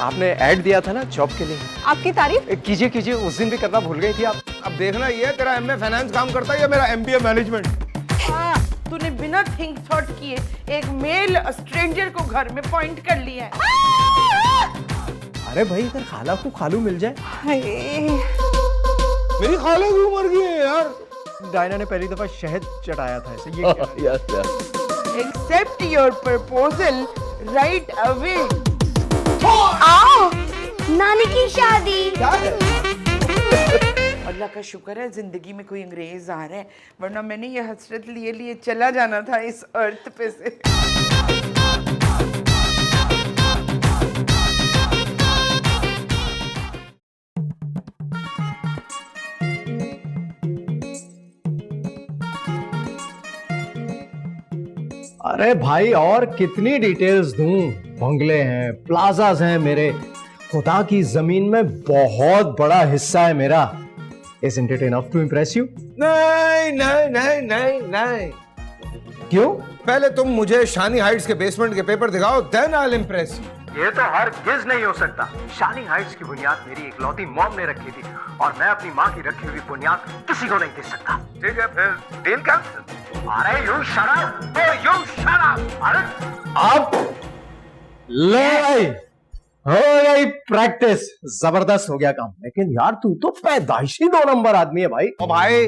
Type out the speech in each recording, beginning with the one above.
आपने ऐड दिया था ना जॉब के लिए। आपकी तारीफ? कीजिए कीजिए, उस दिन भी करना भूल गई थी आप। अब देखना ये तेरा एमए फाइनेंस काम करता है या मेरा एमबीए मैनेजमेंट। तूने बिना थिंक थॉट किए एक मेल स्ट्रेंजर को घर में पॉइंट कर लिया है। अरे भाई, अगर खाला को खालू मिल जाए। मेरी खाला की उम्र की है यार। डायना ने पहली दफा शहद चटाया था ऐसे, ये accept your proposal right away. आओ, नानी की शादी। अल्लाह का शुक्र है जिंदगी में कोई अंग्रेज आ रहा है, वरना मैंने ये हसरत लिए लिए चला जाना था इस अर्थ पे से। अरे भाई, और कितनी डिटेल्स दूं? बंगले हैं, प्लाजाज हैं मेरे, खुदा की जमीन में बहुत बड़ा हिस्सा है मेरा। Isn't it enough to impress you? नहीं नहीं नहीं नहीं नहीं। क्यों? पहले तुम मुझे शानी हाइट्स के बेसमेंट के पेपर दिखाओ, then I'll impress you। ये तो हरगिज़ नहीं हो सकता। शानी हाइट्स की बुनियाद मेरी इकलौती मॉम ने रखी थी, और मैं अपनी माँ की रखी हुई बुनियाद किसी को नहीं दे सकता। ठीक है, फिर डील कैंसिल। अरे you shut up! Oh, you shut up! अरे अब ले भाई, हो गई प्रैक्टिस, जबरदस्त हो गया काम। लेकिन यार, तू तो पैदाइशी 2 नंबर आदमी है भाई। ओ भाई,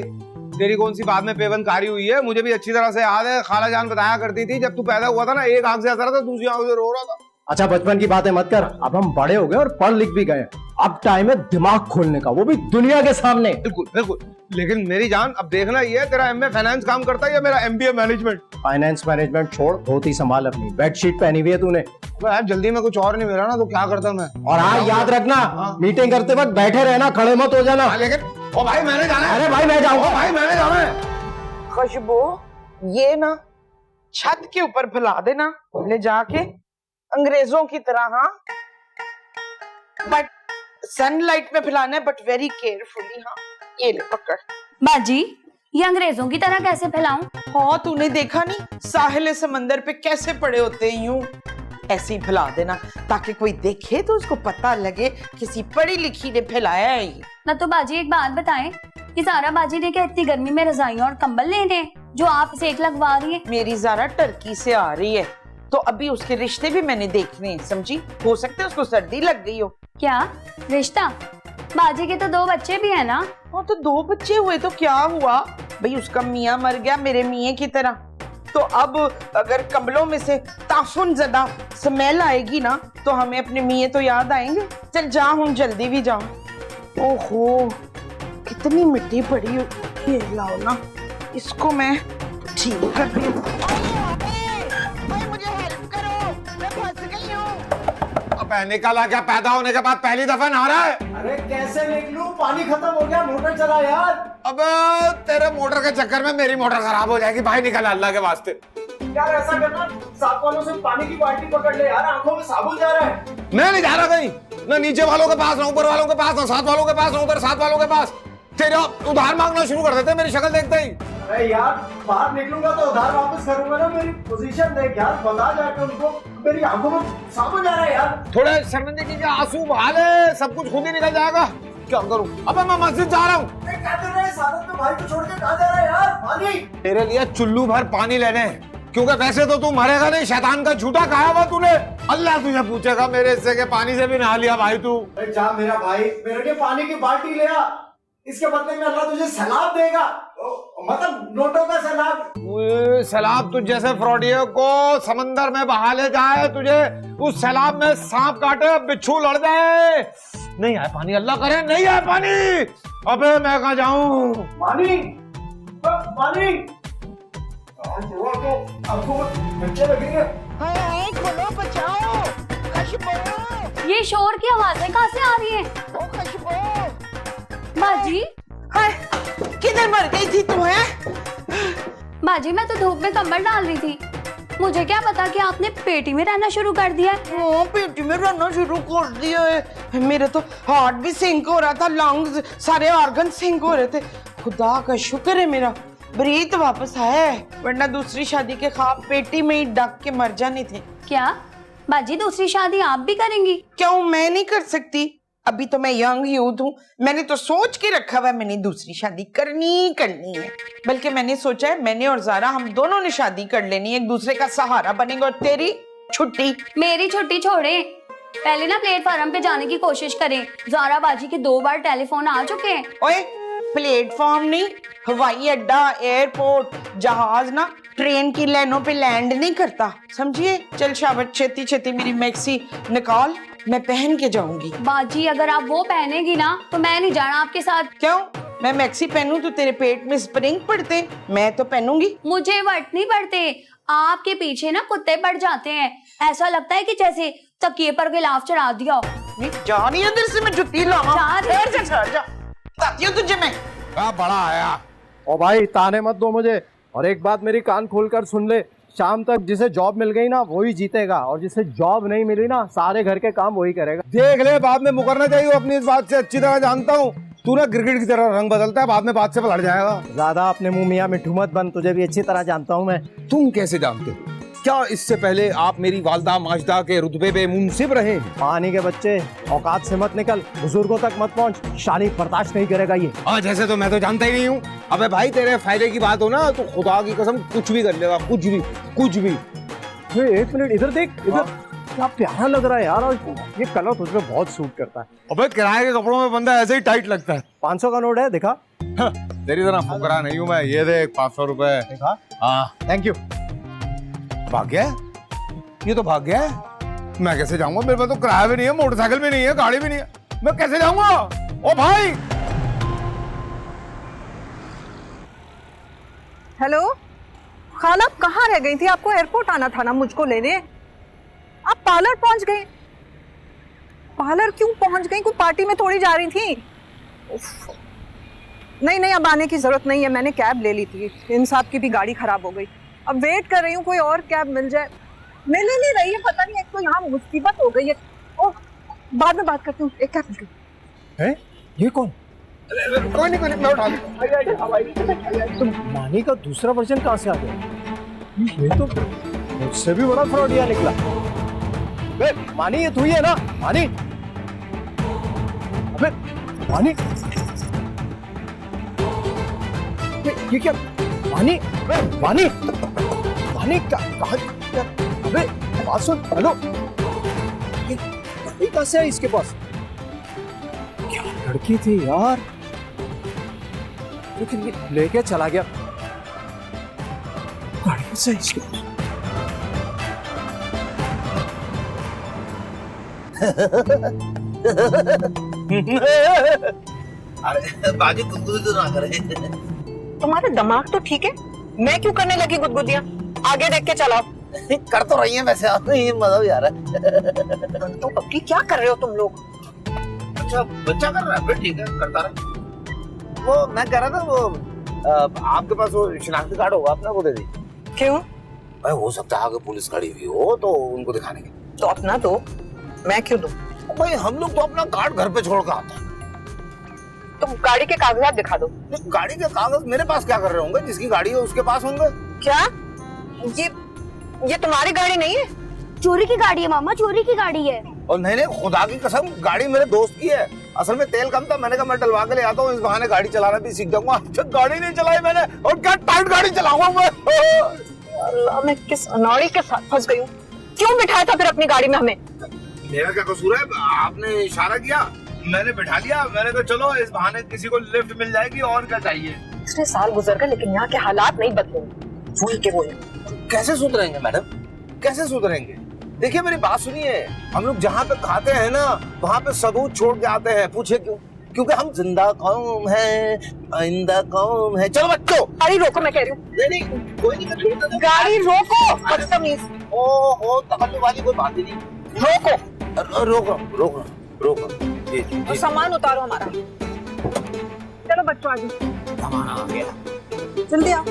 तेरी कौन सी बात में पेवनकारी हुई है? मुझे भी अच्छी तरह से याद है। खाला जान बताया करती थी, जब तू पैदा हुआ था ना, एक आंख से हंस रहा था, दूसरी आंख से रो रहा था। अच्छा, बचपन की बातें मत कर। अब हम बड़े हो गए और पढ़ लिख भी गए। अब टाइम है दिमाग खोलने का, वो भी दुनिया के सामने। बिल्कुल बिल्कुल। लेकिन मेरी जान, अब देखना ये तेरा एमए फाइनेंस काम करता है या मेरा एमबीए मैनेजमेंट। फाइनेंस मैनेजमेंट छोड़, धोती संभाल अपनी। बेडशीट पहनी हुई है तूने। यार जल्दी में कुछ और नहीं मिला ना, तो क्या करता मैं। और हाँ, याद रखना, मीटिंग करते वक्त बैठे रहना, खड़े मत हो जाना। लेकिन ओ भाई, मैंने जाना है। अरे भाई, मैं जाऊंगा। भाई मैंने जाना है। खुशबू, ये ना छत के ऊपर फैला देना ले जाके, अंग्रेजों की तरह। हाँ, बट सनलाइट में फैलाना है, बट वेरी केयरफुली। हाँ, ये ले पकड़। बाजी, ये अंग्रेजों की तरह कैसे फैलाऊं? हाँ, तूने देखा नहीं साहिल समंदर पे कैसे पड़े होते हैं? यूं ऐसे ही फैला देना, ताकि कोई देखे तो उसको पता लगे किसी पढ़ी लिखी ने फैलाया है ये। ना तो बाजी, एक बात बताएं, कि ज़ारा बाजी ने क्या इतनी गर्मी में रजाइयां और कंबल लेने जो आप सेक लगवा रही है? मेरी ज़ारा टर्की से आ रही है, तो अभी उसके रिश्ते भी मैंने देखने हैं, समझी? हो सकता है उसको सर्दी लग गई हो। क्या रिश्ता? बाजी के तो 2 बच्चे भी है ना। हाँ, तो 2 बच्चे हुए तो क्या हुआ भाई, उसका मियाँ मर गया मेरे मियाँ की तरह। तो अब अगर कंबलों में से ताफुन ज़दा स्मेल आएगी ना, तो हमें अपने मियाँ तो याद आएंगे। चल जा, हम जल्दी भी जाओ। ओहो, कितनी मिट्टी पड़ी हो। ये लाओ ना, इसको मैं ठीक कर दूं। मुझे हेल्प करो, मैं फंस गई हूँ। अब निकला क्या? पैदा होने के बाद पहली दफा नहा रहा है? अरे कैसे निकलूं? पानी खत्म हो गया, मोटर चला यार। अब तेरे मोटर के चक्कर में मेरी मोटर खराब हो जाएगी। भाई निकल, अल्लाह के वास्ते। यार ऐसा करना, साथ वालों से पानी की बाल्टी पकड़ ले यार, आंखों में साबुन जा रहा है। मैं नहीं जा रहा कहीं, ना नीचे वालों के पास, ना ऊपर वालों के पास, ना साथ वालों के पास, ना उधर साथ वालों के पास। तेरा उधार मांगना शुरू कर देते मेरी शक्ल देखते ही। अरे यार, बाहर निकलूंगा तो उधार वापस करूंगा ना। मेरी पोजीशन देख यार, बता जाके उनको, मेरी आंखों में साबुन जा रहा है यार। थोड़े शर्मिंदगी के आंसू बहा ले, सब कुछ खुद ही निकल जाएगा। क्या करूं? अब मैं मस्जिद जा रहा हूँ। क्या कर रहा है? सादत में भाई को छोड़ के कहाँ जा रहा है यार? पानी तेरे लिए चुल्लू भर पानी लेने, क्योंकि वैसे तो तू मरेगा नहीं। शैतान का झूठा खाया हुआ तूने। अल्लाह तुझे पूछेगा मेरे हिस्से के पानी से भी नहा लिया भाई तू। जा मेरा भाई, मेरे लिए पानी की बाल्टी ले आ। इसके बदले में अल्लाह तुझे सलाब देगा, मतलब नोटों का सलाब। सैलाब तुझ जैसे फ्रॉडिये को समंदर में बहा ले जाए, तुझे उस सैलाब में सांप काटे, बिच्छू लड़ जाए। नहीं आए पानी, अल्लाह करे नहीं आए पानी। अबे मैं कहाँ जाऊं? पानी पानी आपको बच्चे लगेंगे। खोलो, बचाओ। खुशबू, ये शोर की आवाजें कहाँ से आ रही हैं? ओ खुशबू। बाजी, हाय, किधर मर गई थी तू? है बाजी, मैं तो धूप में कंबल डाल रही थी। मुझे क्या पता कि आपने पेटी में रहना शुरू कर दिया है। हाँ, पेटी में रहना शुरू कर दिया है। मेरे तो हार्ट भी सिंक हो रहा था, लंग्स, सारे ऑर्गन सिंक हो रहे थे। खुदा का शुक्र है मेरा ब्रीथ वापस आया है, वरना दूसरी शादी के ख्वाब पेटी में ही डक के मर जाने थे। क्या बाजी दूसरी शादी आप भी करेंगी? क्यों मैं नहीं कर सकती? अभी तो मैं यंग यूथ हूँ, मैंने तो सोच के रखा हुआ है मैंने दूसरी शादी करनी है। बल्कि मैंने सोचा है मैंने और ज़ारा हम दोनों ने शादी कर लेनी है, एक दूसरे का सहारा बनेंगे। और तेरी छुट्टी? मेरी छुट्टी छोड़े, पहले ना प्लेटफॉर्म पे जाने की कोशिश करें। ज़ारा बाजी के 2 बार टेलीफोन आ चुके हैं। ओए प्लेटफॉर्म नहीं, हवाई अड्डा, एयरपोर्ट, जहाज ना ट्रेन की लाइनों पे लैंड नहीं करता, समझिए। चल शाबाश, छेती छेती मेरी मैक्सी निकाल, मैं पहन के जाऊंगी। बाजी अगर आप वो पहनेगी ना तो मैं नहीं जाना आपके साथ। क्यों? मैं मैक्सी पहनूं तो तेरे पेट में स्प्रिंग पड़ते? मैं तो पहनूंगी। मुझे वट नहीं पड़ते, आपके पीछे ना कुत्ते पड़ जाते हैं। ऐसा लगता है कि जैसे तकिए पर गिलाफ चढ़ा दिया हो। नहीं जा रही अंदर से, मैं जुत्ती लाऊं। जा रही। ठहर जा, बताती हूं तुझे मैं। बड़ा आया। ओ भाई ताने मत दो मुझे, और एक बात मेरी कान खोलकर सुन ले, शाम तक जिसे जॉब मिल गई ना वही जीतेगा, और जिसे जॉब नहीं मिली ना सारे घर के काम वही करेगा। देख ले, बाद में मुकरना चाहिए, अपनी इस बात से अच्छी तरह जानता हूँ। तू ना गिरगिट की तरह रंग बदलता है, बाद में बात से पलट जाएगा। ज्यादा अपने मुंह मियां मिठू मत बन, तुझे भी अच्छी तरह जानता हूँ मैं। तुम कैसे जानते हो? क्या इससे पहले आप मेरी वालदा माजदा के रुतबे पे मुंसिब रहे हैं? पानी के बच्चे, औकात से मत निकल, बुजुर्गों तक मत पहुंच, शादी बर्दाश्त नहीं करेगा ये। आज ऐसे तो मैं तो जानता ही नहीं हूँ। अबे भाई तेरे फायदे की बात हो ना तो खुदा की कसम कुछ भी कर लेगा, कुछ भी। एक मिनट इधर देख, इधर क्या प्यारा लग रहा है यार, और ये कलर तुझ पे बहुत सूट करता है। अबे किराए के कपड़ों में बंदा ऐसे ही टाइट लगता है। 500 का नोट है, दिखा। तेरी तरह फुकरा नहीं हूँ मैं। ये देख 500 रुपए। दिखा। हाँ थैंक यू। भाग गया? ये तो भाग गया है। मैं कैसे जाऊंगा? मेरे पास तो किराया भी नहीं है, मोटरसाइकिल भी नहीं है, गाड़ी भी नहीं है, मैं कैसे जाऊंगा? ओ भाई! हेलो खाला, आप कहाँ रह गई थी? आपको एयरपोर्ट आना था ना मुझको लेने, आप पार्लर पहुंच गई। पार्लर क्यों पहुंच गई? कोई पार्टी में थोड़ी जा रही थी। उफ। नहीं अब आने की जरूरत नहीं है, मैंने कैब ले ली थी, इन साहब की भी गाड़ी खराब हो गई। अब वेट कर रही हूँ कोई और कैब मिल जाए, मिल ही नहीं रही है, पता नहीं, एक तो यहाँ मुसीबत हो गई है। ओह बाद में बात करती हूँ, एक कैब मिल गई। है ये कौन? कोई नहीं मैं उठा लूंगा। तो मानी का दूसरा वर्जन कहाँ से आ गया? ये तो मुझसे भी बड़ा फ्रॉडिया निकला। बे मानी, ये तू ही है ना? मानी, अबे मानी, ये क्या? मानी, मानी कहाँ? अबे बात सुन, हेलो, ये कहाँ से है इसके पास? क्या लड़की थी यार, लेकिन ये लेके चला गया। गाड़ी से इसके पास। अरे बाजी गुदगुदी तो ना करे। तुम्हारा दिमाग तो ठीक है, मैं क्यों करने लगी गुदगुदियाँ? आगे देख के चलाओ। कर तो रही है वैसे आप, ये मजा भी आ रहा है। तो पक्की क्या कर रहे हो तुम लोग? अच्छा बच्चा कर रहा है, फिर ठीक है, करता रहे। वो मैं कह रहा था, वो आपके पास वो शिनाख्ती कार्ड होगा अपना, वो दे दी। क्यों? भाई हो सकता है आगे पुलिस खड़ी हुई हो तो उनको दिखाने के। तो अपना दो, मैं क्यों दूं? भाई हम लोग तो अपना कार्ड घर पे छोड़ कर आते हैं। तुम गाड़ी के कागजात दिखा दो। गाड़ी के कागज मेरे पास क्या कर रहे होंगे? जिसकी गाड़ी है उसके पास होंगे। क्या? ये तुम्हारी गाड़ी नहीं है? चोरी की गाड़ी है मामा, चोरी की गाड़ी है। और नहीं खुदा की कसम गाड़ी मेरे दोस्त की है। असल में तेल कम था, मैंने कहा मैं डलवा के ले आता हूँ, इस बहाने गाड़ी चलाना भी सीख जाऊंगा। अब तक गाड़ी नहीं चलाई मैंने, और क्या टाइट गाड़ी चलाऊंगा मैं। अल्लाह, मैं किस अनाड़ी के साथ फंस गई हूँ। क्यों बिठाया था फिर अपनी गाड़ी में हमें? मेरा क्या कसूर है? आपने इशारा किया, मैंने बिठा लिया। मैंने कहा चलो इस बहाने किसी को लिफ्ट मिल जाएगी, और क्या चाहिए। इतने साल गुजर गए लेकिन यहाँ के हालात नहीं बदले। वही के वही। कैसे सुधरेंगे मैडम, कैसे सुधरेंगे? देखिए मेरी बात सुनिए, हम लोग जहाँ पे खाते हैं ना वहाँ पे सबूत छोड़ के आते हैं। पूछे क्यों? क्योंकि हम जिंदा कौम है, आइंदा कौम है। चलो बच्चों गाड़ी रोको, मैं कह रही हूँ। नहीं कोई नहीं, गाड़ी रोको, बदतमीज। ओ तकल्लुफ वाली कोई बात ही नहीं। रोको, रोको और सामान उतारो हमारा। चलो बच्चों आगे, सामान आ गया। जल्दी आओ।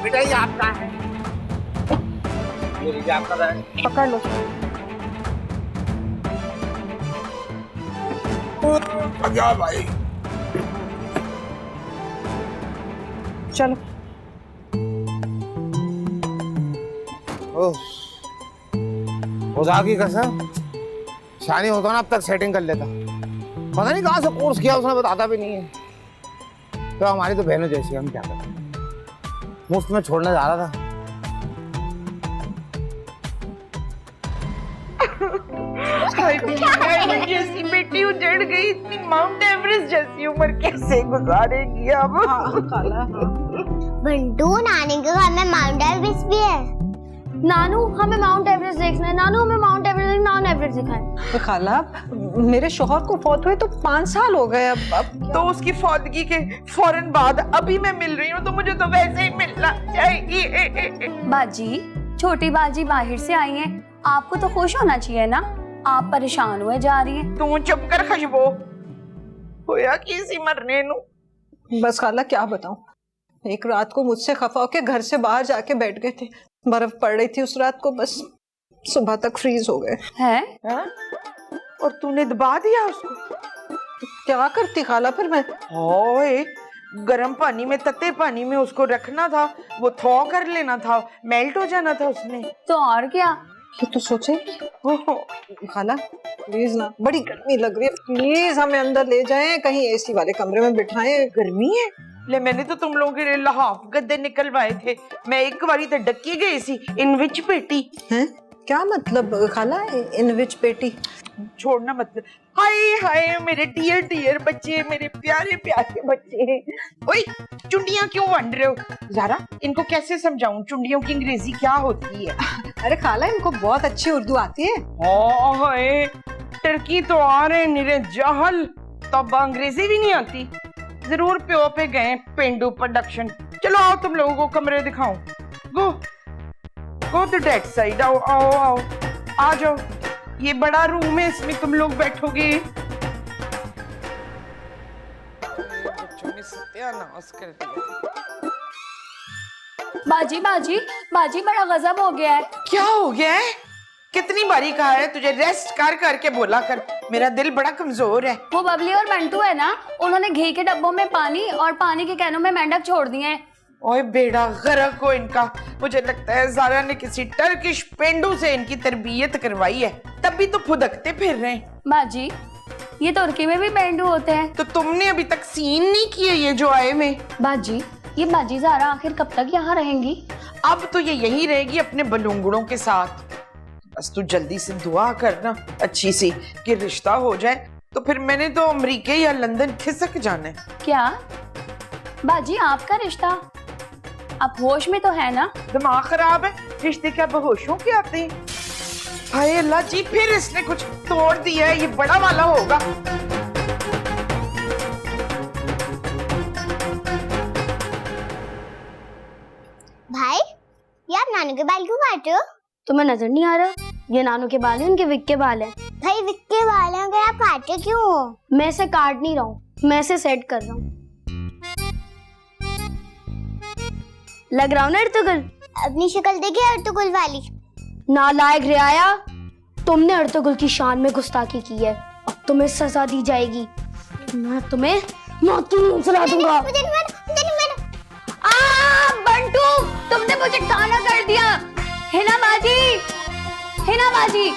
बेटा ये आपका है, ये लीजिए आपका है। पकड़ लो। क्या भाई? चलो ओह, खुदा की कसम शानी होता ना अब तक सेटिंग कर लेता। पता नहीं कहाँ से कोर्स किया उसने, बताता भी नहीं है। तो हमारी तो बहनों जैसी, हम क्या करें, मुफ्त में छोड़ने जा रहा था। जैसी बेटी उजड़ गई, इतनी माउंट एवरेस्ट जैसी उम्र कैसे गुजारेगी अब? खाला बंटू, नानी के घर में माउंट एवरेस्ट भी है। नानू हमें माउंट एवरेस्ट देखना है, नानू हमें माउंट एवरेस्ट दिखाएं। खाला, मेरे शोहर को फौत हुए तो 5 साल हो गए। अब तो उसकी फौतगी के फौरन बाद अभी मैं मिल रही हूँ, तो मुझे तो वैसे ही मिलना चाहिए। बाजी, छोटी बाजी बाहर से आई है, आपको तो खुश होना चाहिए ना। आप परेशान हुए जा रही हैं। तू चुप कर खुशबू, होया किसी मरने नु। बस खाला क्या बताऊं, एक रात को मुझसे खफा होके घर से बाहर जाके बैठ गए थे। बर्फ पड़ रही थी उस रात को, बस सुबह तक फ्रीज हो गए। हैं? हाँ? और तूने दबा दिया उसको? क्या करती खाला फिर मैं? ओए, गर्म पानी में, तते पानी में उसको रखना था, वो थॉ कर लेना था, मेल्ट हो जाना था उसने। तो और क्या? ये तो सोचे खाला, प्लीज ना, बड़ी गर्मी लग रही है, प्लीज हमें अंदर ले जाएं, कहीं एसी वाले कमरे में बिठाएं। गर्मी है? ले, मैंने तो तुम लोगों के लिए लहाफ गद्दे निकलवाए थे। मैं एक बारी तो डकी गई सी इन विच पेटी। हैं? क्या मतलब खाला, इन विच पेटी? छोड़ना मतलब, हाय हाय मेरे डियर डियर बच्चे, मेरे प्यारे प्यारे बच्चे। ओए, चुंडियां क्यों बन रहे हो? ज़ारा, इनको कैसे समझाऊं चुंडियों की अंग्रेजी क्या होती है? अरे खाला, इनको बहुत अच्छी उर्दू आती है। हाय, टर्की तो आ रहे निरे जहल, तब अंग्रेजी भी नहीं आती। जरूर प्यो पे गए पेंडू प्रोडक्शन। चलो आओ, तुम लोगों को कमरे दिखाऊं। गो गो टू दैट साइड, आओ आओ आओ, आ जाओ। ये बड़ा रूम है, इसमें तुम लोग बैठोगे। बच्चों ने सत्यानाश कर दिया। बाजी बाजी बाजी, बड़ा गजब हो गया है। क्या हो गया है? कितनी बारी कहा है तुझे रेस्ट कर करके बोला कर, मेरा दिल बड़ा कमजोर है। वो बबली और बंटू है ना, उन्होंने घी के डब्बों में पानी और पानी के कैनों में मेंढक छोड़ दिए हैं। ओए बेड़ा गर्क हो इनका। मुझे लगता है ज़ारा ने किसी टर्किश पेंडू से इनकी तरबियत करवाई है, तभी तो फुदकते फिर रहे हैं। बाजी, ये तुर्की में भी पेंडू होते हैं। तो तुमने अभी तक सीन नहीं किए ये जो आए में? बाजी, ये बाजी ज़ारा आखिर कब तक यहाँ रहेंगी? अब तो ये यहीं रहेगी अपने बलूंगड़ों के साथ। बस तू जल्दी से दुआ करना अच्छी सी कि रिश्ता हो जाए, तो फिर मैंने तो अमेरिका या लंदन खिसक जाना है। क्या बाजी, आपका रिश्ता? आप होश में तो है ना? दिमाग खराब है, रिश्ते क्या बेहोशों के आते हैं? हाय अल्लाह जी, फिर इसने कुछ तोड़ दिया है, ये बड़ा वाला होगा। भाई, यार नानू के बाल क्यों काट रहे हो? तुम्हें नजर नहीं आ रहा? ये नानू के बाल है, उनके विक के बाल है। भाई विक के बाल हैं, अगर आप काटे क्यों हो? मैं इसे काट नहीं रहा हूँ, मैं इसे सेट कर रहा हूँ। लग रहा हूँ ना अर्तुगरुल? अपनी शक्ल देखी अर्तुगरुल वाली? नालायक रियाया, तुमने अर्तुगरुल की शान में गुस्ताखी की है, अब तुम्हें सजा दी जाएगी। मैं तुम्हें मौत सुना दूंगा। बंटू, तुमने मुझे काना कर दिया। हिना बाजी, हिना बाजी।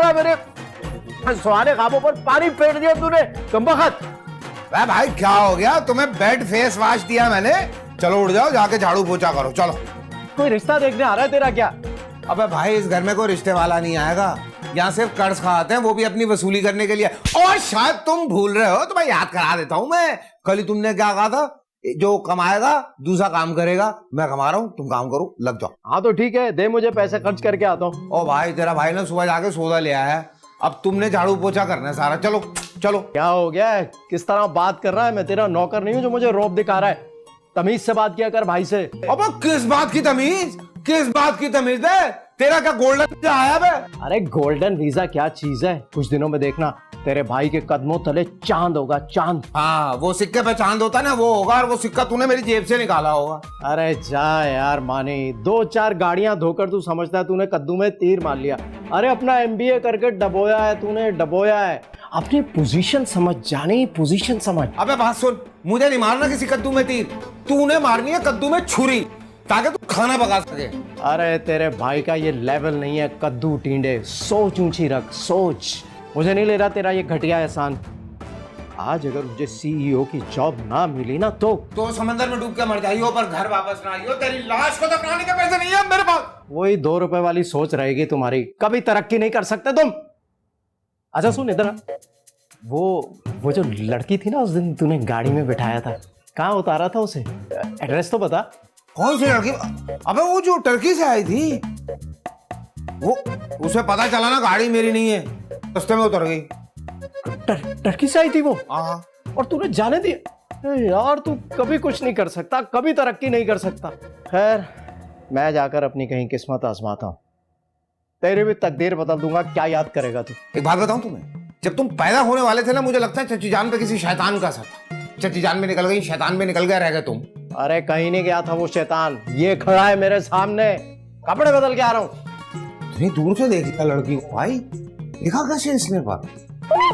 रहा मेरे सुहाने ख्वाबों पर पानी फेर दिया तूने कमबख्त। अरे भाई क्या हो गया, तुम्हें बेड फेस वॉश दिया मैंने, चलो उठ जाओ जाके झाड़ू पोछा करो चलो। कोई रिश्ता देखने आ रहा है तेरा क्या? अबे भाई इस घर में कोई रिश्ते वाला नहीं आएगा, यहाँ सिर्फ कर्ज खाते हैं, वो भी अपनी वसूली करने के लिए। और शायद तुम भूल रहे हो तो मैं याद करा देता हूँ। मैं कल ही तुमने क्या कहा था, जो कमाएगा दूसरा काम करेगा। मैं कमा रहा हूँ, तुम काम करो, लग जाओ। हाँ तो ठीक है, दे मुझे पैसे, खर्च करके आता हूँ। ओ भाई तेरा भाई ने सुबह जाके सौदा ले आया है, अब तुमने झाड़ू पोछा करना है सारा। चलो चलो। क्या हो गया है, किस तरह बात कर रहा है? मैं तेरा नौकर नहीं हूँ जो मुझे रौब दिखा रहा है। तमीज से बात किया कर भाई से। अब किस बात की तमीज, किस बात की तमीज है? तेरा क्या गोल्डन वीजा आया बे? अरे गोल्डन वीजा क्या चीज है, कुछ दिनों में देखना तेरे भाई के कदमों तले चांद होगा, चांद। हाँ वो सिक्के पे चांद होता ना, वो होगा, और वो सिक्का तूने मेरी जेब से निकाला होगा। अरे जा यार मानी, 2-4 गाड़ियां धोकर तू समझता है तूने कद्दू में तीर मार लिया। अरे अपना MBA करके डबोया है तूने, डबोया है। अपनी पोजीशन समझ, जाने पोजीशन समझ। अबे बात सुन, मुझे नहीं मारना किसी कद्दू में तीर, तूने मारनी है कद्दू में छुरी, ताकि तू खाना पका सके। अरे तेरे भाई का ये लेवल नहीं है कद्दू टींडे, सोच ऊंची रख, सोच। मुझे नहीं ले रहा तेरा ये घटिया एहसान। आज अगर मुझे CEO की जॉब ना मिली ना तो समंदर में डूब के मर जाइयो, पर घर वापस ना आइयो। तेरी लाश को दफनाने के पैसे नहीं है मेरे पास। वही 2 रुपए वाली सोच रहेगी तुम्हारी, कभी तरक्की नहीं कर सकते तुम। अच्छा सुन इधर, वो जो लड़की थी ना उस दिन तूने गाड़ी में बिठाया था, कहाँ उतारा था उसे? एड्रेस तो बता। कौन सी लड़की? अबे वो जो टर्की से आई थी, वो उसे पता चला ना गाड़ी मेरी नहीं है, रास्ते में उतर गई। टर्की से आई थी वो? हाँ। और तूने जाने दिया? यार तू कभी कुछ नहीं कर सकता, कभी तरक्की नहीं कर सकता। खैर मैं जाकर अपनी कहीं किस्मत आजमाता हूँ, तेरी भी तकदीर बदल दूंगा। क्या याद करेगा तू? एक बात बताऊं तुम्हें, जब तुम पैदा होने वाले थे ना, मुझे लगता है चची जान पे किसी शैतान का असर था। चची जान में निकल गई, शैतान में निकल गया, रह गए तुम। अरे कहीं नहीं गया था वो शैतान, ये खड़ा है मेरे सामने, कपड़े बदल के आ रहा हूँ। इतनी दूर से देख लिया लड़की को भाई, देखा कैसे इसने बात। ओए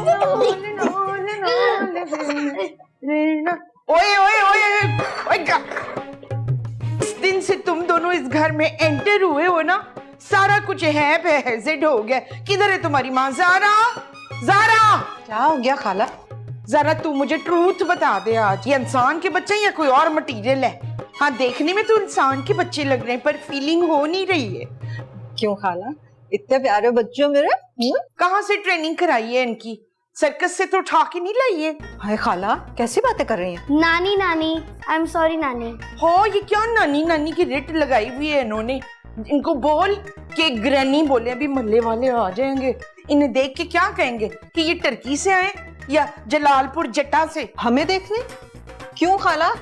ओए ओए ओए, इस दिन से तुम दोनों इस घर में एंटर हुए हो ना, सारा कुछ है पे हैजिड हो गया। किधर है तुम्हारी माँ? ज़ारा, ज़ारा क्या हो गया खाला? ज़रा तू मुझे ट्रूथ बता दे, आज ये इंसान के बच्चे या कोई और मटेरियल है? हाँ देखने में तो इंसान के बच्चे लग रहे हैं, पर फीलिंग हो नहीं रही है। क्यों खाला, इतने प्यारे बच्चे हो मेरे। कहाँ से ट्रेनिंग कराई है इनकी? सर्कस से तो उठा के नहीं लाई है। हाय खाला, कैसी बातें कर रही हैं? नानी नानी, आई एम सॉरी नानी। हो ये क्या नानी नानी की रिट लगाई हुई है इन्होंने। इनको बोल के ग्रैनी बोले, अभी मोहल्ले वाले आ जाएंगे, इन्हें देख के क्या कहेंगे कि ये टर्की से आए या जलालपुर जट्टा से। हमें देखने? क्यों खाला,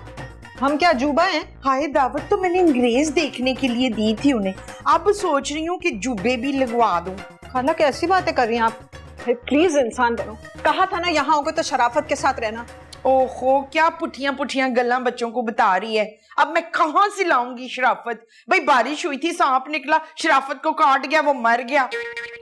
हम क्या अजूबा हैं? हाय दावत तो मैंने अंग्रेज देखने के लिए दी थी उन्हें, अब सोच रही हूँ कि जुबे भी लगवा दूं। खाला कैसी बातें कर रही हैं आप? प्लीज इंसान बनो। कहा था ना यहाँ होगे तो शराफत के साथ रहना। ओहो क्या पुठियां पुठियां गल्लां बच्चों को बता रही है। अब मैं कहाँ से लाऊंगी शराफत? भाई बारिश हुई थी, सांप निकला, शराफत को काट गया, वो मर गया।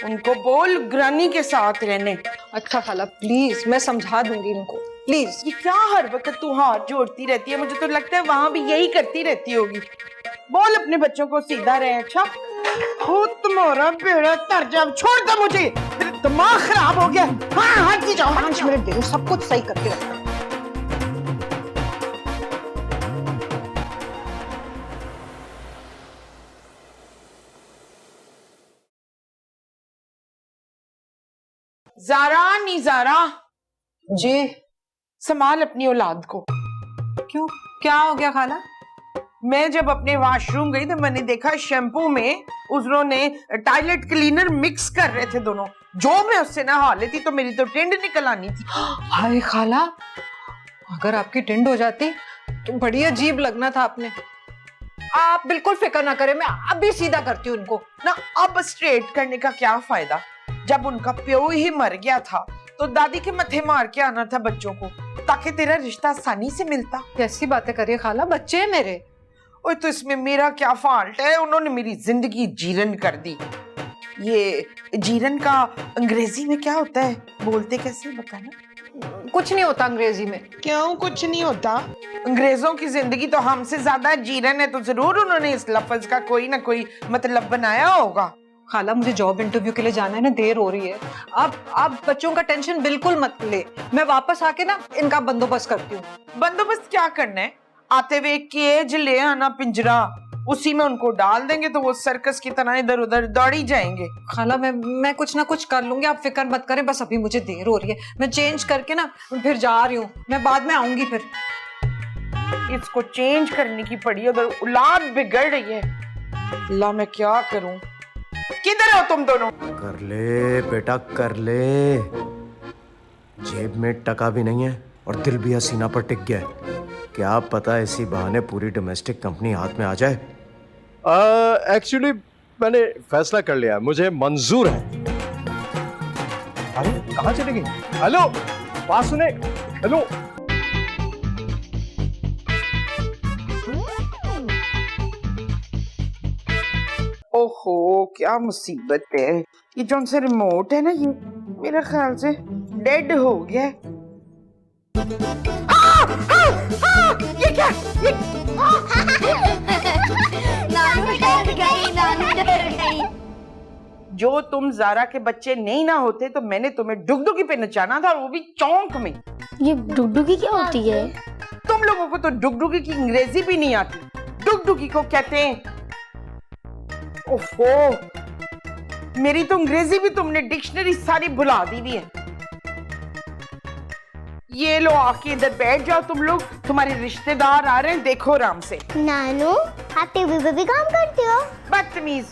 उनको बोल ग्रानी के साथ रहने। अच्छा खाला प्लीज, मैं समझा दूंगी इनको, प्लीज। ये क्या हर वक्त तू हाथ जोड़ती रहती है? मुझे तो लगता है वहां भी यही करती रहती होगी। बोल अपने बच्चों को सीधा रहे। अच्छा हो तुम्हारा बेड़ा तर जा, छोड़ दो मुझे, दिमाग खराब हो गया। हाँ हट ही जाओ। 5 मिनट दे, सब कुछ सही करके रखना। ज़ारा नी ज़ारा जी संभाल अपनी औलाद को। क्यों, क्या हो गया खाला? मैं जब अपने वॉशरूम गई तो मैंने देखा शैम्पू में उन्होंने टॉयलेट क्लीनर मिक्स कर रहे थे दोनों। जो मैं उससे नहा लेती तो मेरी तो टिंड निकल आनी थी। हाय खाला, अगर आपकी टिंड हो जाती तो बड़ी अजीब लगना था आपने। आप बिल्कुल फिक्र ना करें, मैं अभी सीधा करती हूँ उनको ना। अब स्ट्रेट करने का क्या फायदा, जब उनका प्यो ही मर गया था तो दादी के मत्थे मार के आना था बच्चों को, ताकि तेरा रिश्ता आसानी से मिलता। कैसी बातें करिए खाला, बच्चे हैं मेरे। ओए तो इसमें मेरा क्या फॉल्ट है? उन्होंने मेरी जिंदगी जीरन कर दी। ये जीरन का अंग्रेजी में क्या होता है, बोलते कैसे बताना? कुछ नहीं होता अंग्रेजी में। क्यों कुछ नहीं होता? अंग्रेजों की जिंदगी तो हमसे ज्यादा जीरन है, तो जरूर उन्होंने इस लफ्ज का कोई ना कोई मतलब बनाया होगा। खाला मुझे जॉब इंटरव्यू के लिए जाना है ना, देर हो रही है। अब बच्चों का टेंशन बिल्कुल मत ले, मैं वापस आके ना इनका बंदोबस्त करती हूँ। बंदोबस्त क्या करना है? आते हुए केज ले आना पिंजरा, उसी में उनको डाल देंगे तो वो सर्कस की तरह इधर उधर दौड़ी जाएंगे। खाला मैं कुछ ना कुछ कर लूंगी, आप फिक्र मत करें, बस अभी मुझे देर हो रही है, मैं चेंज करके ना फिर जा रही हूँ, मैं बाद में आऊंगी फिर। इसको चेंज करने की पड़ी, उधर औलाद बिगड़ रही है। अल्लाह मैं क्या करूं? किधर हो तुम दोनों? कर ले बेटा कर ले, जेब में टका भी नहीं है और दिल भी हसीना पर टिक गया है। क्या पता इसी बहाने पूरी डोमेस्टिक कंपनी हाथ में आ जाए। एक्चुअली मैंने फैसला कर लिया, मुझे मंजूर है। अरे कहाँ चली गई? हेलो, बात सुने। हेलो, ओहो क्या मुसीबत है। ये जो से रिमोट है ना, ये मेरे ख्याल से डेड हो गया है। ये क्या? ये नानू डर गई, नानू डर गई। जो तुम जारा के बच्चे नहीं ना होते तो मैंने तुम्हें डुगडुगी पे नचाना था, और वो भी चौंक में। ये डुगडुगी क्या होती है? तुम लोगों को तो डुगडुगी की अंग्रेजी भी नहीं आती। डुगडुगी को कहते हैं, ओहो मेरी तो अंग्रेजी भी तुमने डिक्शनरी सारी भुला दी हुई है। ये लो आके इधर बैठ जाओ तुम लोग, तुम्हारे रिश्तेदार आ रहे हैं, देखो आराम से। नानू आप टीवी पे भी काम करती हो? बदतमीज,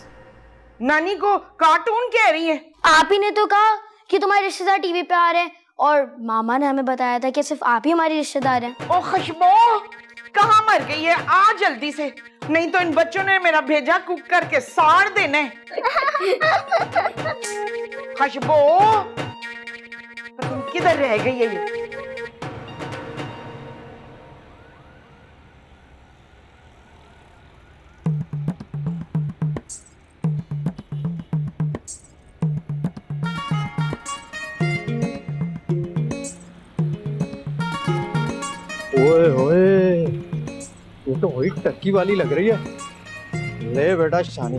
नानी को कार्टून कह रही है। आप ही ने तो कहा कि तुम्हारे रिश्तेदार टीवी पे आ रहे हैं, और मामा ने हमें बताया था कि सिर्फ आप ही हमारे रिश्तेदार हैं। ओ खुशबू कहाँ मर गई है? आ जल्दी से, नहीं तो इन बच्चों ने मेरा भेजा कुक करके साड़ देना है। खुशबू तुम किधर रह गई है? ये ओए होए, वो तो वही टक्की वाली लग रही है। ले बेटा शानी,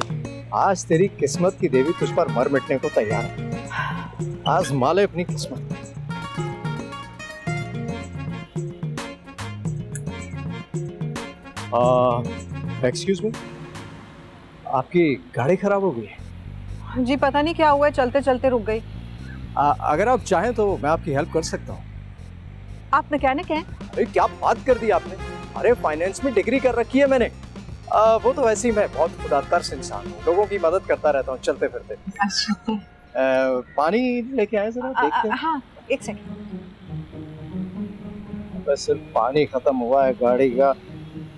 आज तेरी किस्मत की देवी तुझ पर मर मिटने को तैयार है। आज माले अपनी किस्मत। एक्सक्यूज मी, आपकी गाड़ी खराब हो गई है? जी पता नहीं क्या हुआ है, चलते चलते रुक गई। अगर आप चाहें तो मैं आपकी हेल्प कर सकता हूँ। आप मैकेनिक हैं? अरे क्या बात कर दी आपने! अरे फाइनेंस में डिग्री कर रखी है मैंने। वो तो वैसे ही मैं बहुत खुदातर्स इंसान हूँ, लोगों की मदद करता रहता हूँ चलते फिरते। पानी लेके आए जरा, देखते हैं। हाँ एक सेकंड। बस सिर्फ पानी खत्म हुआ है, गाड़ी का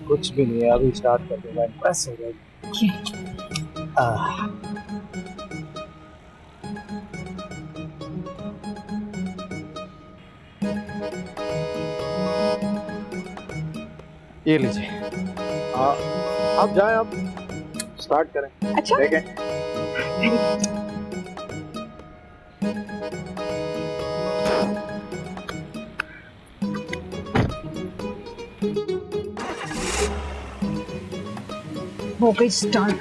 कुछ भी नहीं है। अभी स्टार्ट कर दूंगा, बस हो जाएगी। ये लीजिए, आप जाएं, आप स्टार्ट करें। अच्छा देखें। हो गई स्टार्ट।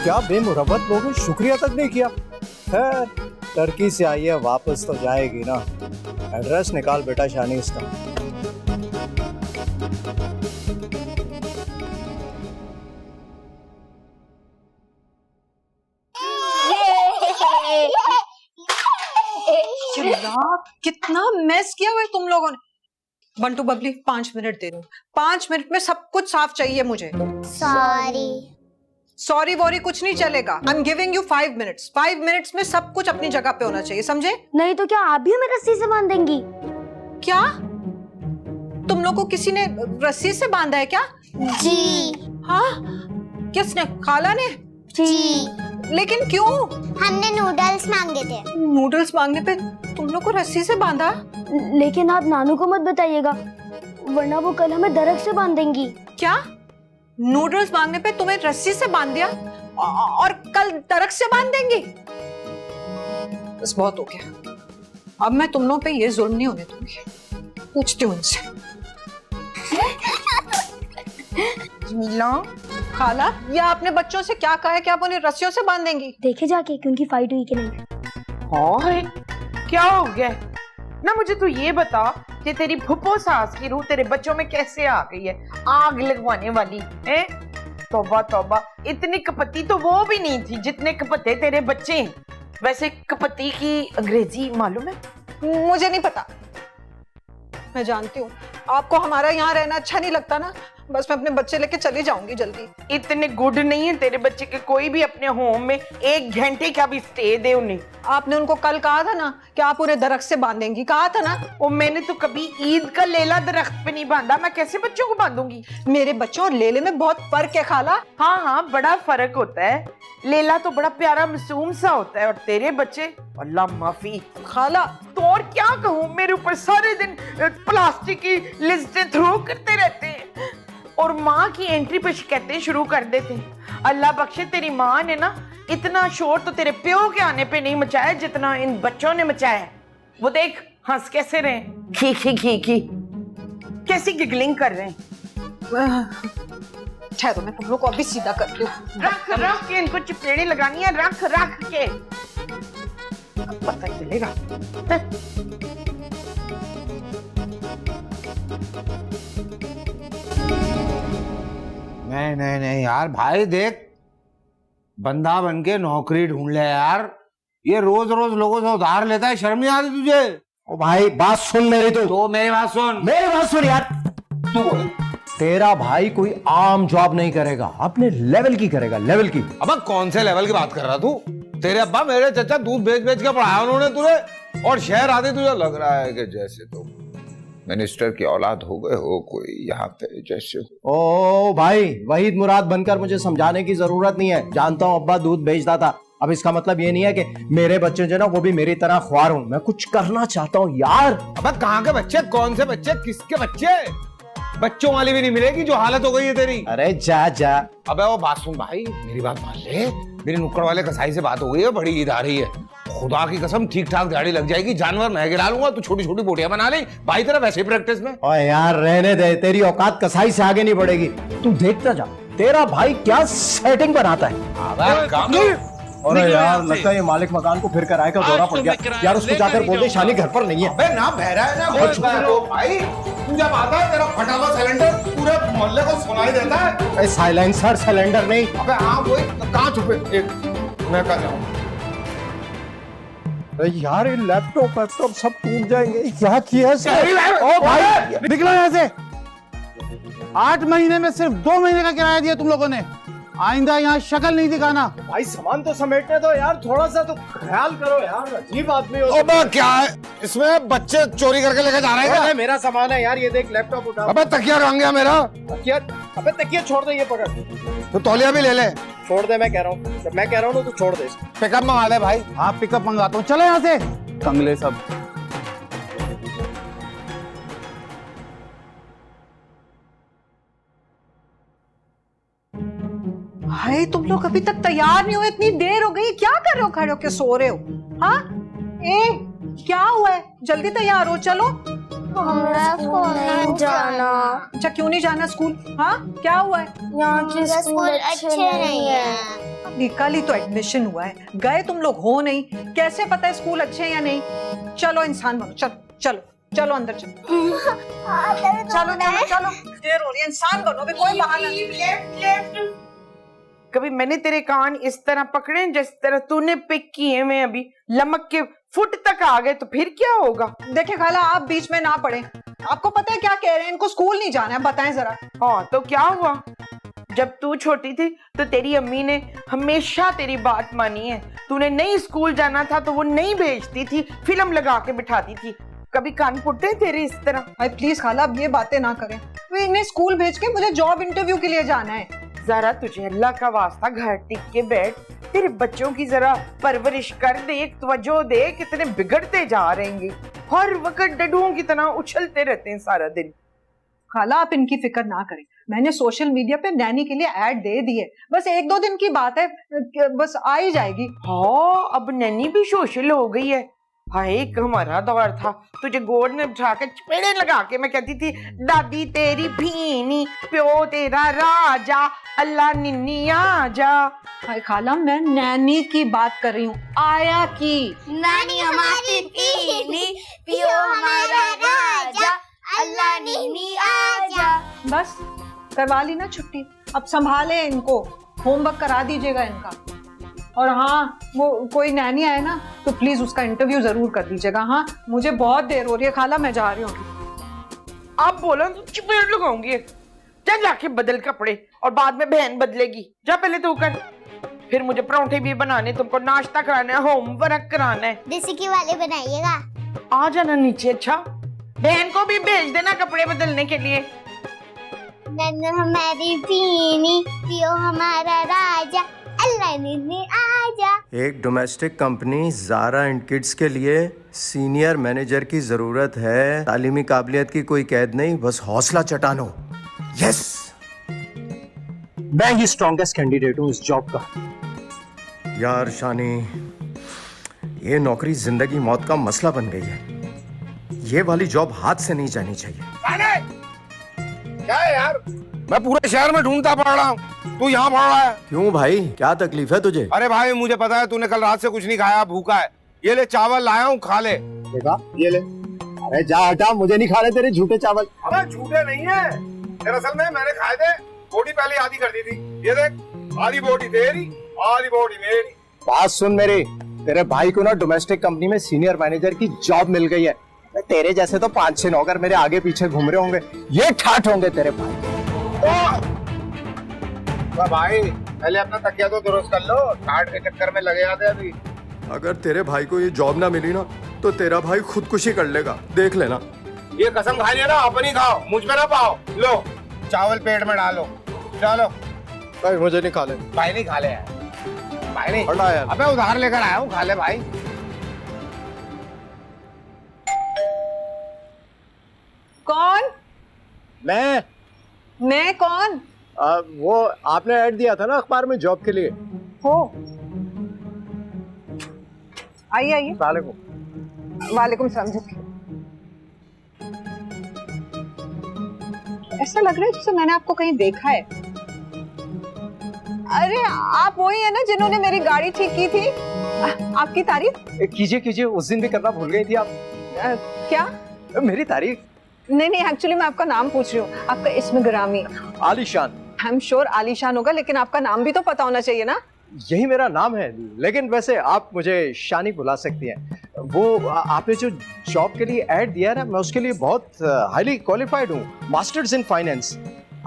क्या बेमुरवत लोगों, शुक्रिया तक नहीं किया। खैर टर्की से आई है, वापस तो जाएगी ना। एड्रेस निकाल बेटा शानी इसका। कितना मेस किया हुआ है तुम लोगों ने। बंटू बबली 5 मिनट दे रही हूँ, 5 मिनट में सब कुछ साफ चाहिए मुझे। सॉरी। सॉरी वॉरी कुछ नहीं चलेगा। I am giving you 5 minutes. 5 minutes में सब कुछ अपनी जगह पे होना चाहिए, समझे? नहीं तो क्या आप भी हमें रस्सी से बांध देंगी? क्या तुम लोग को किसी ने रस्सी से बांधा है क्या? जी। हाँ किसने? खाला ने? जी। लेकिन क्यों? हमने नूडल्स मांगे थे। नूडल्स मांगने पे तुम लोग को रस्सी से बांधा? लेकिन आप नानू को मत बताइएगा, वरना वो कल हमें दरख्त से बांध देंगी। क्या? नूडल्स मांगने पे तुम्हें रस्सी से बांध दिया और कल दरख्त से बांध देंगी? बस बहुत हो गया, अब मैं तुम लोगों पे ये जुल्म नहीं होने दूंगी। पूछती हूँ इनसे। जमीला खाला, ये आपने बच्चों से क्या कहा है कि आप उन्हें रस्सियों से बांध देंगी? देखे जाके कि उनकी फाइट हुई कि नहीं। हाय क्या हो गया ना, मुझे तो ये बता कि तेरी फुप्पो सास की रूह तेरे बच्चों में कैसे आ गई है, आग लगवाने वाली है। तौबा तौबा, इतनी कपति तो वो भी नहीं थी जितने कपते तेरे बच्चे हैं। वैसे कपति की अंग्रेजी मालूम है? मुझे नहीं पता। मैं जानती हूँ आपको हमारा यहाँ रहना अच्छा नहीं लगता ना, बस मैं अपने बच्चे लेके चली जाऊंगी जल्दी। इतने गुड नहीं है तेरे बच्चे के, कोई भी अपने होम में 1 घंटे का भी स्टे दे उन्हें। आपने उनको कल कहा था ना कि आप उन्हें दरख्त से बांधेंगी, कहा था ना। और मैंने तो कभी ईद का लेला दरख्त पे नहीं बांधा, मैं कैसे बच्चों को बांधूंगी? मेरे बच्चों और लेले में बहुत फर्क है खाला। हाँ बड़ा फर्क होता है। लेला तो बड़ा प्यारा मासूम सा होता है, और तेरे बच्चे अल्लाह माफी। खाला तो और क्या कहूँ, मेरे ऊपर सारे दिन प्लास्टिक की लिस्टें थ्रो करते रहते हैं और माँ की एंट्री पे शिकायतें शुरू कर देते हैं। अल्लाह बख्शे तेरी माँ ने ना इतना शोर तो तेरे प्यो के आने पे नहीं मचाया जितना इन बच्चों ने मचाया है। वो देख हंस कैसे रहे, खी खी खी खी कैसी गिगलिंग कर रहे हैं। ठहरो, मैं तुम लोग को अभी सीधा करती हूँ। रख रख के इनको चपेड़ी लगानी है, रख रख के पता ही चलेगा। नहीं नहीं नहीं यार भाई, देख बंदा बन के नौकरी ढूंढ ले यार। ये रोज रोज लोगों से उधार लेता है, शर्म नहीं आती तुझे? ओ भाई बात सुन मेरी, तो मेरी बात सुन, मेरी बात सुन यार। तू बोल। तेरा भाई कोई आम जॉब नहीं करेगा, अपने लेवल की करेगा, लेवल की। अब कौन से लेवल की बात कर रहा तू? तेरे अब्बा मेरे चचा दूध बेच बेच के पढ़ाया उन्होंने तुझे, और शहर आते तुझे लग रहा है कि जैसे तो मिनिस्टर की औलाद हो गए हो कोई यहाँ पे जैसे। ओ भाई वहीद मुराद बनकर मुझे समझाने की जरूरत नहीं है, जानता हूँ अब्बा दूध बेचता था। अब इसका मतलब ये नहीं है कि मेरे बच्चे जो ना वो भी मेरी तरह ख्वार हूँ। मैं कुछ करना चाहता हूँ यार। अब कहाँ के बच्चे, कौन से बच्चे, किसके बच्चे? बच्चों वाली भी नहीं मिलेगी जो हालत हो गई है तेरी। अरे जा जा। अबे वो बात सुन भाई, मेरी बात मान ले। मेरी नुक्कड़ वाले कसाई से बात हो गई है, बड़ी ईद आ रही है, खुदा की कसम ठीक ठाक दाढ़ी लग जाएगी, जानवर मैं गिरा लूंगा, तू छोटी छोटी बोटियां बना ले भाई, तेरा वैसे ही प्रैक्टिस में। ओए यार रहने दे, तेरी औकात कसाई से आगे नहीं बढ़ेगी। तू देखता जा तेरा भाई क्या सेटिंग बनाता है। अरे यार लगता है ये मालिक मकान को फिर किराए का दौरा पड़ गया यार। उसको जाकर बोल दे शानी घर पर नहीं है। अबे ना बहरा है ना बहुत छुपा है भाई। तू जब आता है तेरा फटा हुआ सिलेंडर पूरे मोहल्ले को सुनाई देता है। साइलेंसर सिलेंडर नहीं। अबे हाँ वही, कहाँ छुपे? एक मैं कहाँ जाऊँ? अरे यार ये लैपटॉप सब टूट जाएंगे, क्या किया ओ भाई निकलो यहाँ से। 8 महीने में सिर्फ 2 महीने का किराया दिया तुम लोगों ने, आइंदा यहाँ शक्ल नहीं दिखाना। भाई सामान तो समेटने दो यार, थोड़ा सा तो ख्याल करो यार, अजीब आदमी हो। अबे क्या है इसमें, बच्चे चोरी करके लेके जा रहे हैं क्या? मेरा सामान है यार, ये देख लैपटॉप उठा। अबे तकिया कहाँ गया मेरा? तकिया, अबे तकिया छोड़ दे, ये पकड़। तो तौलिया भी ले ले। छोड़ दे, मैं कह रहा हूँ, जब मैं कह रहा हूँ तो छोड़ दे। पिकअप मंगा ले भाई। हाँ पिकअप मंगाता हूँ, चलो यहाँ से कंगले सब। हाय तुम लोग अभी तक तैयार नहीं हुए, इतनी देर हो गई, क्या कर रहे हो खड़े होके सो रहे हो? हाँ क्या हुआ है, जल्दी तैयार हो, चलो। हमरा स्कूल नहीं जाना। अच्छा क्यों नहीं जाना स्कूल? हाँ क्या हुआ है? यहाँ के स्कूल अच्छे नहीं है। कल ही तो एडमिशन हुआ है, गए तुम लोग हो नहीं, कैसे पता है स्कूल अच्छे हैं या नहीं? चलो इंसान बनो, चलो चलो चलो अंदर चलो। चलो चलो चलो, देर हो रही है, इंसान बनो, अभी कोई बहाना नहीं। कभी मैंने तेरे कान इस तरह पकड़े जिस तरह तूने पिक किए, मैं अभी लमक के फुट तक आ गए तो फिर क्या होगा? देखिए खाला आप बीच में ना पड़े, आपको पता है क्या कह रहे हैं, इनको स्कूल नहीं जाना है, बताएं जरा। हाँ तो क्या हुआ, जब तू छोटी थी तो तेरी अम्मी ने हमेशा तेरी बात मानी है। तूने नहीं स्कूल जाना था तो वो नहीं भेजती थी, फिल्म लगा के बिठाती थी। कभी कान फुटते तेरे इस तरह? भाई प्लीज खाला अब ये बातें ना करें, वे इन्हें स्कूल भेज के मुझे जॉब इंटरव्यू के लिए जाना है। जरा तुझे अल्लाह का वास्ता घर टिक के बैठ, तेरे बच्चों की जरा परवरिश कर, देख तवज्जो दे, कितने बिगड़ते जा रहेंगे, हर वक्त डडुओं की तरह उछलते रहते हैं सारा दिन। खाला आप इनकी फिक्र ना करें, मैंने सोशल मीडिया पे नैनी के लिए ऐड दे दी है, बस 1-2 दिन की बात है, बस आ ही जाएगी। हाँ अब नैनी भी सोशल हो गई है, हाय एक हमारा दौर था, तुझे गोद में बिठा के चपेड़े लगा के मैं कहती थी दादी तेरी भीनी, प्यो तेरा राजा, अल्लाह निन्नी आजा। हाय खाला, मैं नैनी की बात कर रही हूँ, आया की। नानी हमारी पीनी, पियो हमारा राजा, अल्लाह निन्नी आजा। बस करवा ली ना छुट्टी, अब संभाले इनको, होमवर्क करा दीजिएगा इनका। और हाँ, वो कोई नैनी आए ना तो प्लीज उसका इंटरव्यू जरूर कर दीजिएगा। हाँ, मुझे बहुत देर हो रही है खाला, मैं जा रही हूँ। आप बोलो तो चपेड़ लगाऊंगी। जा जाके बदल कपड़े, और बाद में बहन बदलेगी। जा पहले तू कर, फिर मुझे परांठे भी बनाने, तुमको नाश्ता कराना है, होमवर्क कराना है। देसी घी वाले बनाइएगा। आ जाना नीचे। अच्छा, बहन को भी भेज देना कपड़े बदलने के लिए। नन्नू हमारी पीनी, पियो हमारा राजा, अल्लाह निन्नी आजा। एक domestic company Zara and kids के लिए सीनियर मैनेजर की ज़रूरत है। तालीमी काबिलियत की कोई कैद नहीं, बस हौसला चटानो। यस, मैं ही स्ट्रॉन्गेस्ट कैंडिडेट हूँ इस जॉब का। यार शानी, ये नौकरी जिंदगी मौत का मसला बन गई है। ये वाली जॉब हाथ से नहीं जानी चाहिए। क्या है यार, मैं पूरे शहर में ढूंढता पड़ रहा हूँ, तू यहाँ पड़ रहा है। क्यों भाई, क्या तकलीफ है तुझे? अरे भाई मुझे पता है तूने कल रात से कुछ नहीं खाया, भूखा है। ये ले चावल लाया हूँ, खा ले। देखा, ये ले। अरे जा हटा, मुझे नहीं खाने तेरे झूठे चावल। अबे झूठे नहीं है, दरअसल में मैंने खाए थे, बोटी पहले आधी कर दी थी। ये देख, आधी बोटी तेरी, आधी बोटी मेरी। बात सुन मेरी, तेरे भाई को ना डोमेस्टिक कंपनी में सीनियर मैनेजर की जॉब मिल गई है। तेरे जैसे तो 5-6 नौकर मेरे आगे पीछे घूम रहे होंगे, ये ठाठ होंगे तेरे भाई। भाई पहले अपना तकिया तो दुरुस्त कर लो, ठाठ के चक्कर में लगे आते अभी। अगर तेरे भाई को ये जॉब ना मिली ना तो तेरा भाई खुदकुशी कर लेगा, देख लेना। ये कसम खा लिया ना, अपनी खाओ, मुझ पे ना पाओ। लो चावल पेट में डालो, चलो। भाई मुझे नहीं खा ले। भाई नहीं खा ले यार, भाई नहीं। बड़ा यार। अबे उधार लेकर आया हूँ, खा ले भाई। कौन? मैं कौन? वो आपने ऐड दिया था ना अखबार में जॉब के लिए। हो, आइए आइए। वालेकुम सलाम जी। ऐसा लग रहा है जैसे मैंने आपको कहीं देखा है। अरे आप वही है ना जिन्होंने मेरी गाड़ी ठीक की थी? आपकी तारीफ कीजिए कीजिए, उस दिन भी करना भूल गई थी आप। क्या? मेरी तारीफ? नहीं, एक्चुअली मैं आपका नाम पूछ रही हूँ। आपका इस्म गिरामी? आलीशान। आई एम श्योर आलीशान होगा, लेकिन आपका नाम भी तो पता होना चाहिए ना। यही मेरा नाम है, लेकिन वैसे आप मुझे शानी बुला सकती हैं। वो आपने जो जॉब के लिए ऐड दिया ना, मैं उसके लिए बहुत हाईली क्वालिफाइड हूँ, मास्टर्स इन फाइनेंस।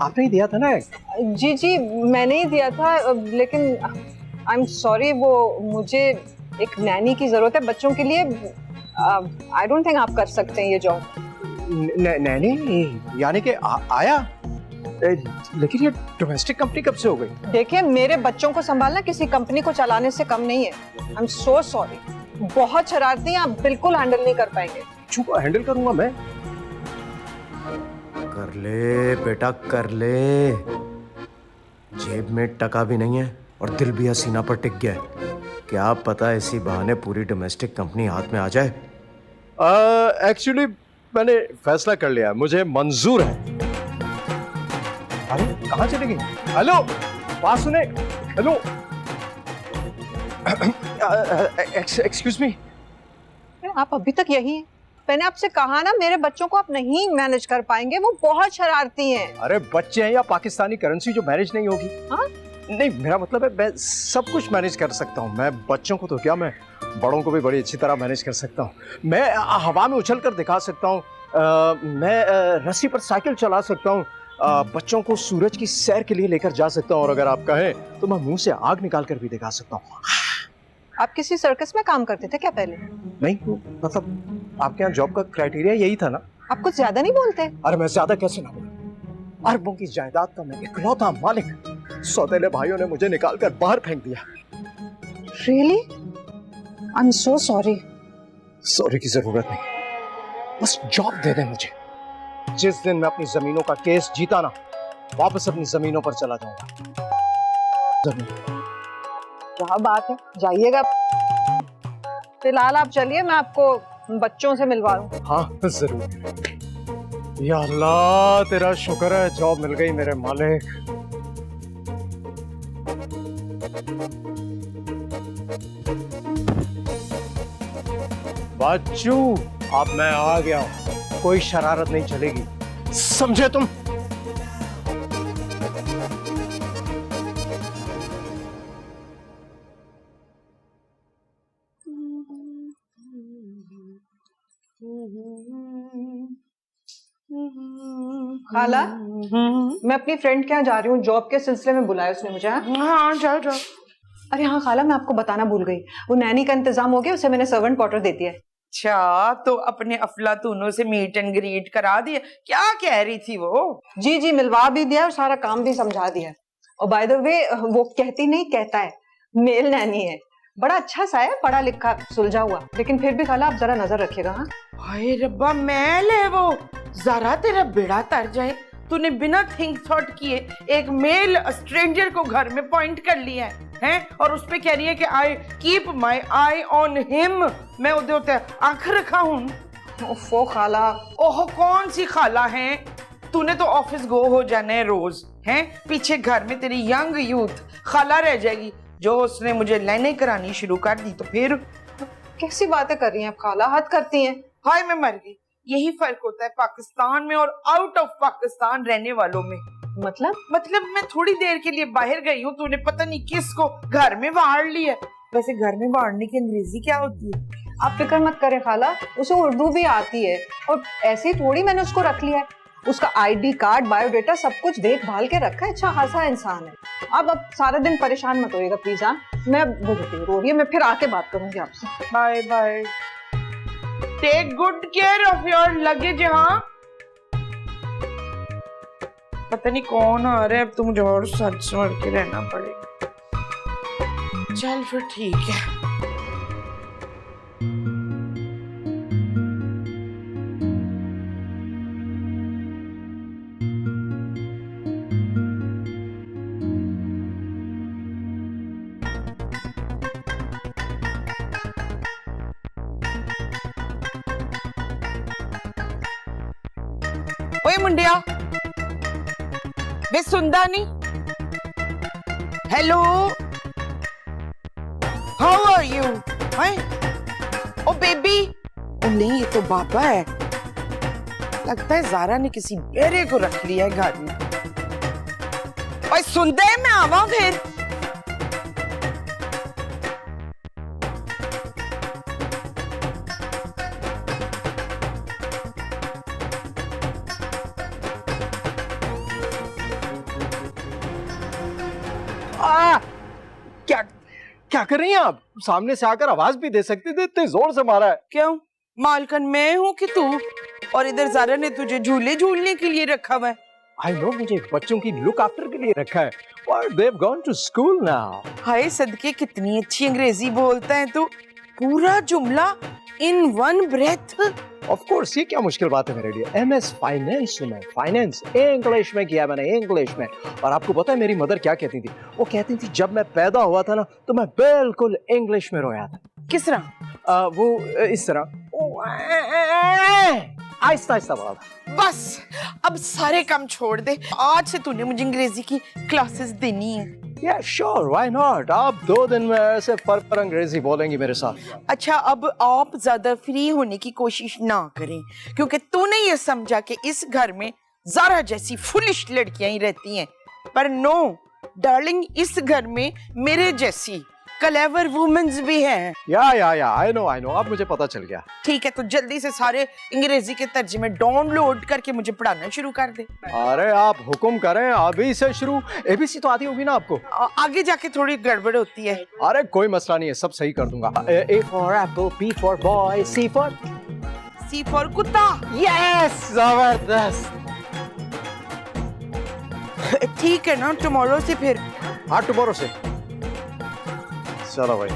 आपने ही दिया था ना? जी मैंने ही दिया था, लेकिन आई एम सॉरी, वो मुझे एक नैनी की जरूरत है बच्चों के लिए। आई डोंट थिंक आप कर सकते हैं ये जॉब। नैनी यानी कि आया? लेकिन ये डोमेस्टिक कंपनी कब से हो गई? देखिए, मेरे बच्चों को संभालना किसी कंपनी को चलाने से कम नहीं है। आई एम सो सॉरी, बहुत शरारती हैं आप, बिल्कुल हैंडल नहीं कर पाएंगे। चुप, हैंडल करूंगा मैं। कर ले बेटा, कर ले। जेब में टका भी नहीं है और दिल भी हसीना पर टिक गया है। क्या पता इसी बहाने पूरी डोमेस्टिक कंपनी हाथ में आ जाए। एक्चुअली मैंने फैसला कर लिया, मुझे मंजूर है। अरे कहाँ चले गई? हेलो, बात सुने। Hello, excuse me. आप अभी तक यही हैं? मैंने आपसे कहा ना, मेरे बच्चों को आप नहीं मैनेज कर पाएंगे, वो बहुत शरारती हैं। अरे बच्चे हैं या पाकिस्तानी करेंसी जो मैनेज नहीं होगी? हाँ? नहीं, मेरा मतलब है मैं सब कुछ मैनेज कर सकता हूँ। मैं बच्चों को तो क्या, मैं बड़ों को भी बड़ी अच्छी तरह मैनेज कर सकता हूँ। मैं हवा में उछल कर दिखा सकता हूँ, मैं रस्सी पर साइकिल चला सकता हूँ, बच्चों को सूरज की सैर के लिए लेकर जा सकता हूँ, और अगर आप कहें तो मैं मुंह से आग निकाल कर भी दिखा सकता हूँ। आप किसी सर्कस में काम करते थे क्या पहले? नहीं, मतलब आपके यहाँ जॉब का क्राइटेरिया यही था ना। आप कुछ ज्यादा नहीं बोलते? अरे मैं ज्यादा कैसे ना बोलूं, अरबों की जायदाद का मैं इकलौता मालिक। सौतेले भाइयों ने मुझे निकाल कर बाहर फेंक दिया। Really? I'm so sorry. Sorry की जरूरत नहीं, बस जॉब दे दे मुझे। जिस दिन मैं अपनी जमीनों का केस जीता ना, वापस अपनी जमीनों पर चला जाऊंगा। क्या बात है, जाइएगा। फिलहाल आप चलिए, मैं आपको बच्चों से मिलवा दूं। हाँ जरूर। या अल्लाह तेरा शुक्र है जॉब मिल गई मेरे मालिक। बच्चू अब मैं आ गया हूं, कोई शरारत नहीं चलेगी, समझे तुम? खाला, मैं अपनी फ्रेंड के यहाँ जा रही हूँ, जॉब के सिलसिले में बुलाया उसने मुझे। हाँ जाओ जाओ। अरे हाँ खाला, मैं आपको बताना भूल गई, वो नैनी का इंतजाम हो गया, उसे मैंने सर्वेंट क्वार्टर दे दिया है। अच्छा, तो अपने अफलातूनों से मीट एंड ग्रीट करा दिया? क्या कह रही थी वो? जी जी, मिलवा भी दिया और सारा काम भी समझा दिया। और बाय द वे, वो कहती नहीं कहता है, मेल नैनी है, बड़ा अच्छा सा है, पढ़ा लिखा सुलझा हुआ, लेकिन फिर भी खाला आप जरा नजर रखिएगा। हाँ हाय रब्बा, मैल है वो, जरा तेरा बेड़ा तर जाए, तूने बिना थिंक थॉट किए एक मेल स्ट्रेंजर को घर में पॉइंट कर लिया है और उस पे कह रही है कि I keep my I on him, मैं उधर होते आंख रखा हूँ। ओफो खाला। ओह कौन सी खाला है, तूने तो ऑफिस गो हो जाना है रोज, हैं पीछे घर में तेरी यंग यूथ खाला रह जाएगी। जो उसने मुझे लाइनें करानी शुरू कर दी तो फिर। कैसी बातें कर रही हैं आप खाला, हद करती हैं। हाय मैं मर गई। यही फर्क होता है पाकिस्तान में और आउट ऑफ पाकिस्तान रहने वालों में। मतलब मैं थोड़ी देर के लिए बाहर गई हूँ, तूने पता नहीं किसको घर में वाड़ लिया। वैसे घर में वाड़ने की अंग्रेजी क्या होती है? आप फिक्र मत करें खाला, उसे उर्दू भी आती है और ऐसे थोड़ी मैंने उसको रख लिया है, उसका आईडी कार्ड बायोडेटा सब कुछ देखभाल के रखा है, अच्छा खासा इंसान है। अब सारा दिन परेशान मत होइएगा प्लीज। हाँ मैं बुझती रो रही है, मैं फिर आके बात करूंगी आपसे। Bye bye, take good care of your luggage. हाँ पता नहीं कौन आ रहा है, अब तो मुझे और सच समझ के रहना पड़ेगा। चल फिर ठीक है। ओए मुंडिया, वे सुनदा नहीं? Hello, how are you? Hi oh baby. ओ नहीं, ये तो बाबा है, लगता है ज़ारा ने किसी बेरे को रख लिया है घर में। ओए सुन दे, मैं आवा फिर। क्या क्या कर रही हैं आप? सामने से आकर आवाज भी दे सकते थे, इतने जोर से मारा है। क्यों, मालकन मैं हूं कि तू? और इधर ज़ारा ने तुझे झूले झूलने के लिए रखा हुआ है। आई नो, मुझे बच्चों की लुक आफ्टर के लिए रखा है। But they've gone to school now. हाय सदके, कितनी अच्छी अंग्रेजी बोलता है तू, पूरा जुमला in one breath. Of course, ये क्या मुश्किल बात है मेरे लिए। MS फाइनेंस में, फाइनेंस इंग्लिश में किया मैंने, इंग्लिश में। और आपको पता है मेरी मदर क्या कहती थी? वो कहती थी जब मैं पैदा हुआ था ना तो मैं बिल्कुल इंग्लिश में रोया था। किस तरह? वो इस तरह आहिस्ता आहिस्ता बोला था। बस अब सारे काम छोड़ दे, आज से तूने मुझे अंग्रेजी की क्लासेस देनी है। Yeah, sure, why not? आप 2 दिन में ऐसे पर अंग्रेजी बोलेंगी मेरे साथ। अच्छा, अब आप ज्यादा फ्री होने की कोशिश ना करें, क्योंकि तूने ये समझा कि इस घर में ज़ारा जैसी फुलिश लड़कियां ही रहती हैं, पर नो डार्लिंग, इस घर में मेरे जैसी क्लेवर वुमेन्स भी हैं। या आई नो, अब मुझे पता चल गया। ठीक है, तो जल्दी से सारे अंग्रेजी के तर्जुमे डाउनलोड करके मुझे पढ़ाना शुरू कर दे। अरे आप हुक्म करें, अभी से शुरू। एबीसी तो आती होगी ना आपको? आगे जाके थोड़ी गड़बड़ होती है। अरे कोई मसला नहीं है, सब सही कर दूंगा। A for apple, B for boy, C for कुत्ता। यस, जबरदस्त। ठीक है ना, टुमारो से फिर? हाँ, टुमारो से। चलो भाई,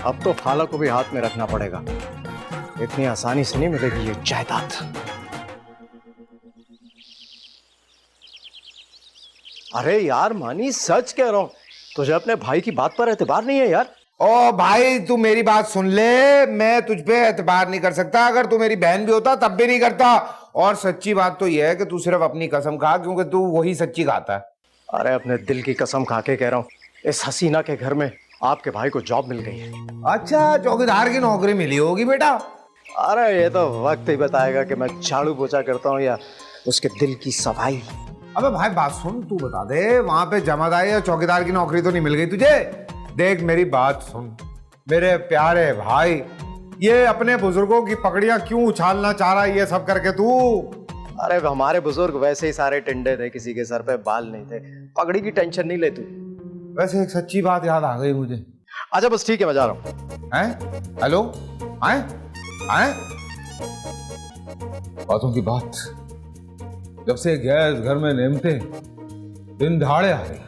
अब तो खाला को भी हाथ में रखना पड़ेगा, इतनी आसानी से नहीं मिलेगी ये जायदाद। अरे यार मानी, सच कह रहा हूं, तुझे अपने भाई की बात पर एतबार नहीं है यार? ओ भाई तू मेरी बात सुन ले, मैं तुझ पे एतबार नहीं कर सकता। अगर तू मेरी बहन भी होता तब भी नहीं करता। और सच्ची बात तो यह है कि तू सिर्फ अपनी कसम खा, क्योंकि तू वही सच्ची खाता है। अरे अपने दिल की कसम खा के कह रहा हूँ, इस हसीना के घर में आपके भाई को जॉब मिल गई है। अच्छा, चौकीदार की नौकरी मिली होगी बेटा। अरे ये तो वक्त ही बताएगा कि मैं झाड़ू पोछा करता हूँ या उसके दिल की सफाई। अबे भाई बात सुन, तू बता दे वहां पे जमादारी या चौकीदार की नौकरी तो नहीं मिल गई तुझे? देख मेरी बात सुन मेरे प्यारे भाई, ये अपने बुजुर्गों की पकड़ियां क्यों उछालना चाह रहा है ये सब करके तू? अरे हमारे बुजुर्ग वैसे ही सारे टिंडे थे, किसी के सर पे बाल नहीं थे, पगड़ी की टेंशन नहीं ले तू। वैसे एक सच्ची बात याद आ गई मुझे। अच्छा बस ठीक है, मैं जा रहा हूँ। हैं? हेलो, आए आए बातों की बात, जब से गैस घर में नेमते दिन दहाड़े आ गए,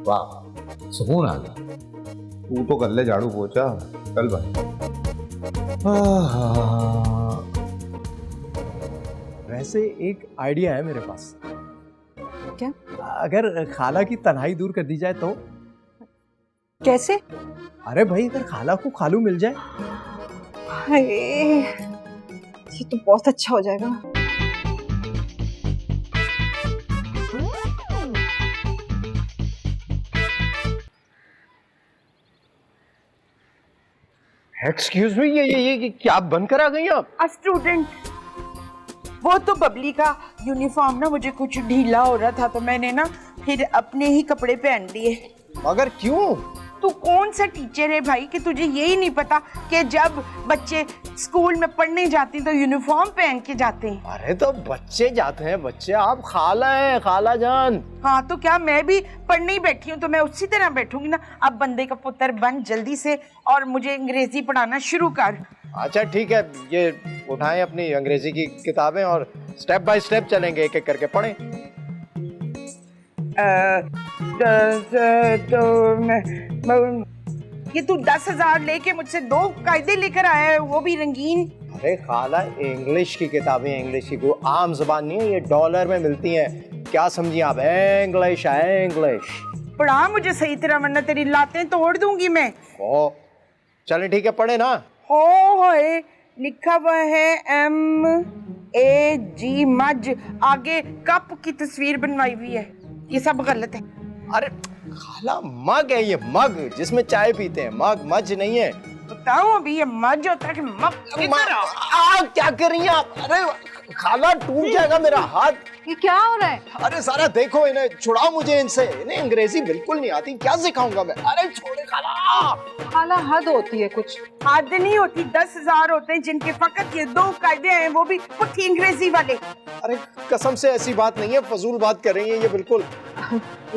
वाह सुकून आ गया। तू तो कर ले झाड़ू पोछा, चल भाई। वैसे एक आइडिया है मेरे पास। क्या? अगर खाला की तन्हाई दूर कर दी जाए तो? कैसे? अरे भाई अगर खाला को खालू मिल जाए। हाय, ये तो बहुत अच्छा हो जाएगा। एक्सक्यूज मी, ये क्या बंद करा गई आप? अ स्टूडेंट, वो तो बबली का यूनिफॉर्म ना मुझे कुछ ढीला हो रहा था, तो मैंने ना फिर अपने ही कपड़े पहन लिए। मगर क्यों? तू कौन सा टीचर है भाई कि तुझे यही नहीं पता कि जब बच्चे स्कूल में पढ़ने जाते हैं तो यूनिफॉर्म पहन के जाते हैं? अरे तो बच्चे जाते हैं बच्चे, आप खाला हैं, खाला जान। हाँ तो क्या मैं भी पढ़ने ही बैठी हूँ तो मैं उसी तरह बैठूंगी ना। अब बंदे का पुत्र बन जल्दी से और मुझे अंग्रेजी पढ़ाना शुरू कर। अच्छा ठीक है, ये उठाएं अपनी अंग्रेजी की किताबें और स्टेप बाय स्टेप चलेंगे, एक एक करके पढ़ें। ये तू 10,000 लेके मुझसे 2 कायदे लेकर आया है, वो भी रंगीन। अरे खाला इंग्लिश की किताबें, इंग्लिश की कोई आम जुबान नहीं है, ये डॉलर में मिलती हैं, क्या समझी आप? इंग्लिश है इंग्लिश। पढ़ा मुझे सही तरह वरना तेरी लातें तोड़ दूंगी मैं। ओ चलें ठीक है, पढ़े ना। होए लिखा हुआ है MAG मज, आगे कप की तस्वीर बनवाई हुई है, ये सब गलत है। अरे खाला मग है ये, मग जिसमें चाय पीते हैं, मग मज नहीं है। बताऊं अभी ये मज होता है कि मग? क्या कर रही हैं आप? अरे खाला टूट जाएगा मेरा हाथ। ये क्या हो रहा है? अरे सारा देखो, इन्हें छुड़ाओ मुझे इनसे, इन्हें अंग्रेजी बिल्कुल नहीं आती, क्या सिखाऊंगा मैं? अरे छोड़े खाला। खाला हद होती है कुछ। हद नहीं होती, 10,000 होते हैं जिनके फकत ये 2 कायदे हैं, वो भी पुठी अंग्रेजी वाले। अरे कसम से ऐसी बात नहीं है, फजूल बात कर रही है ये बिल्कुल।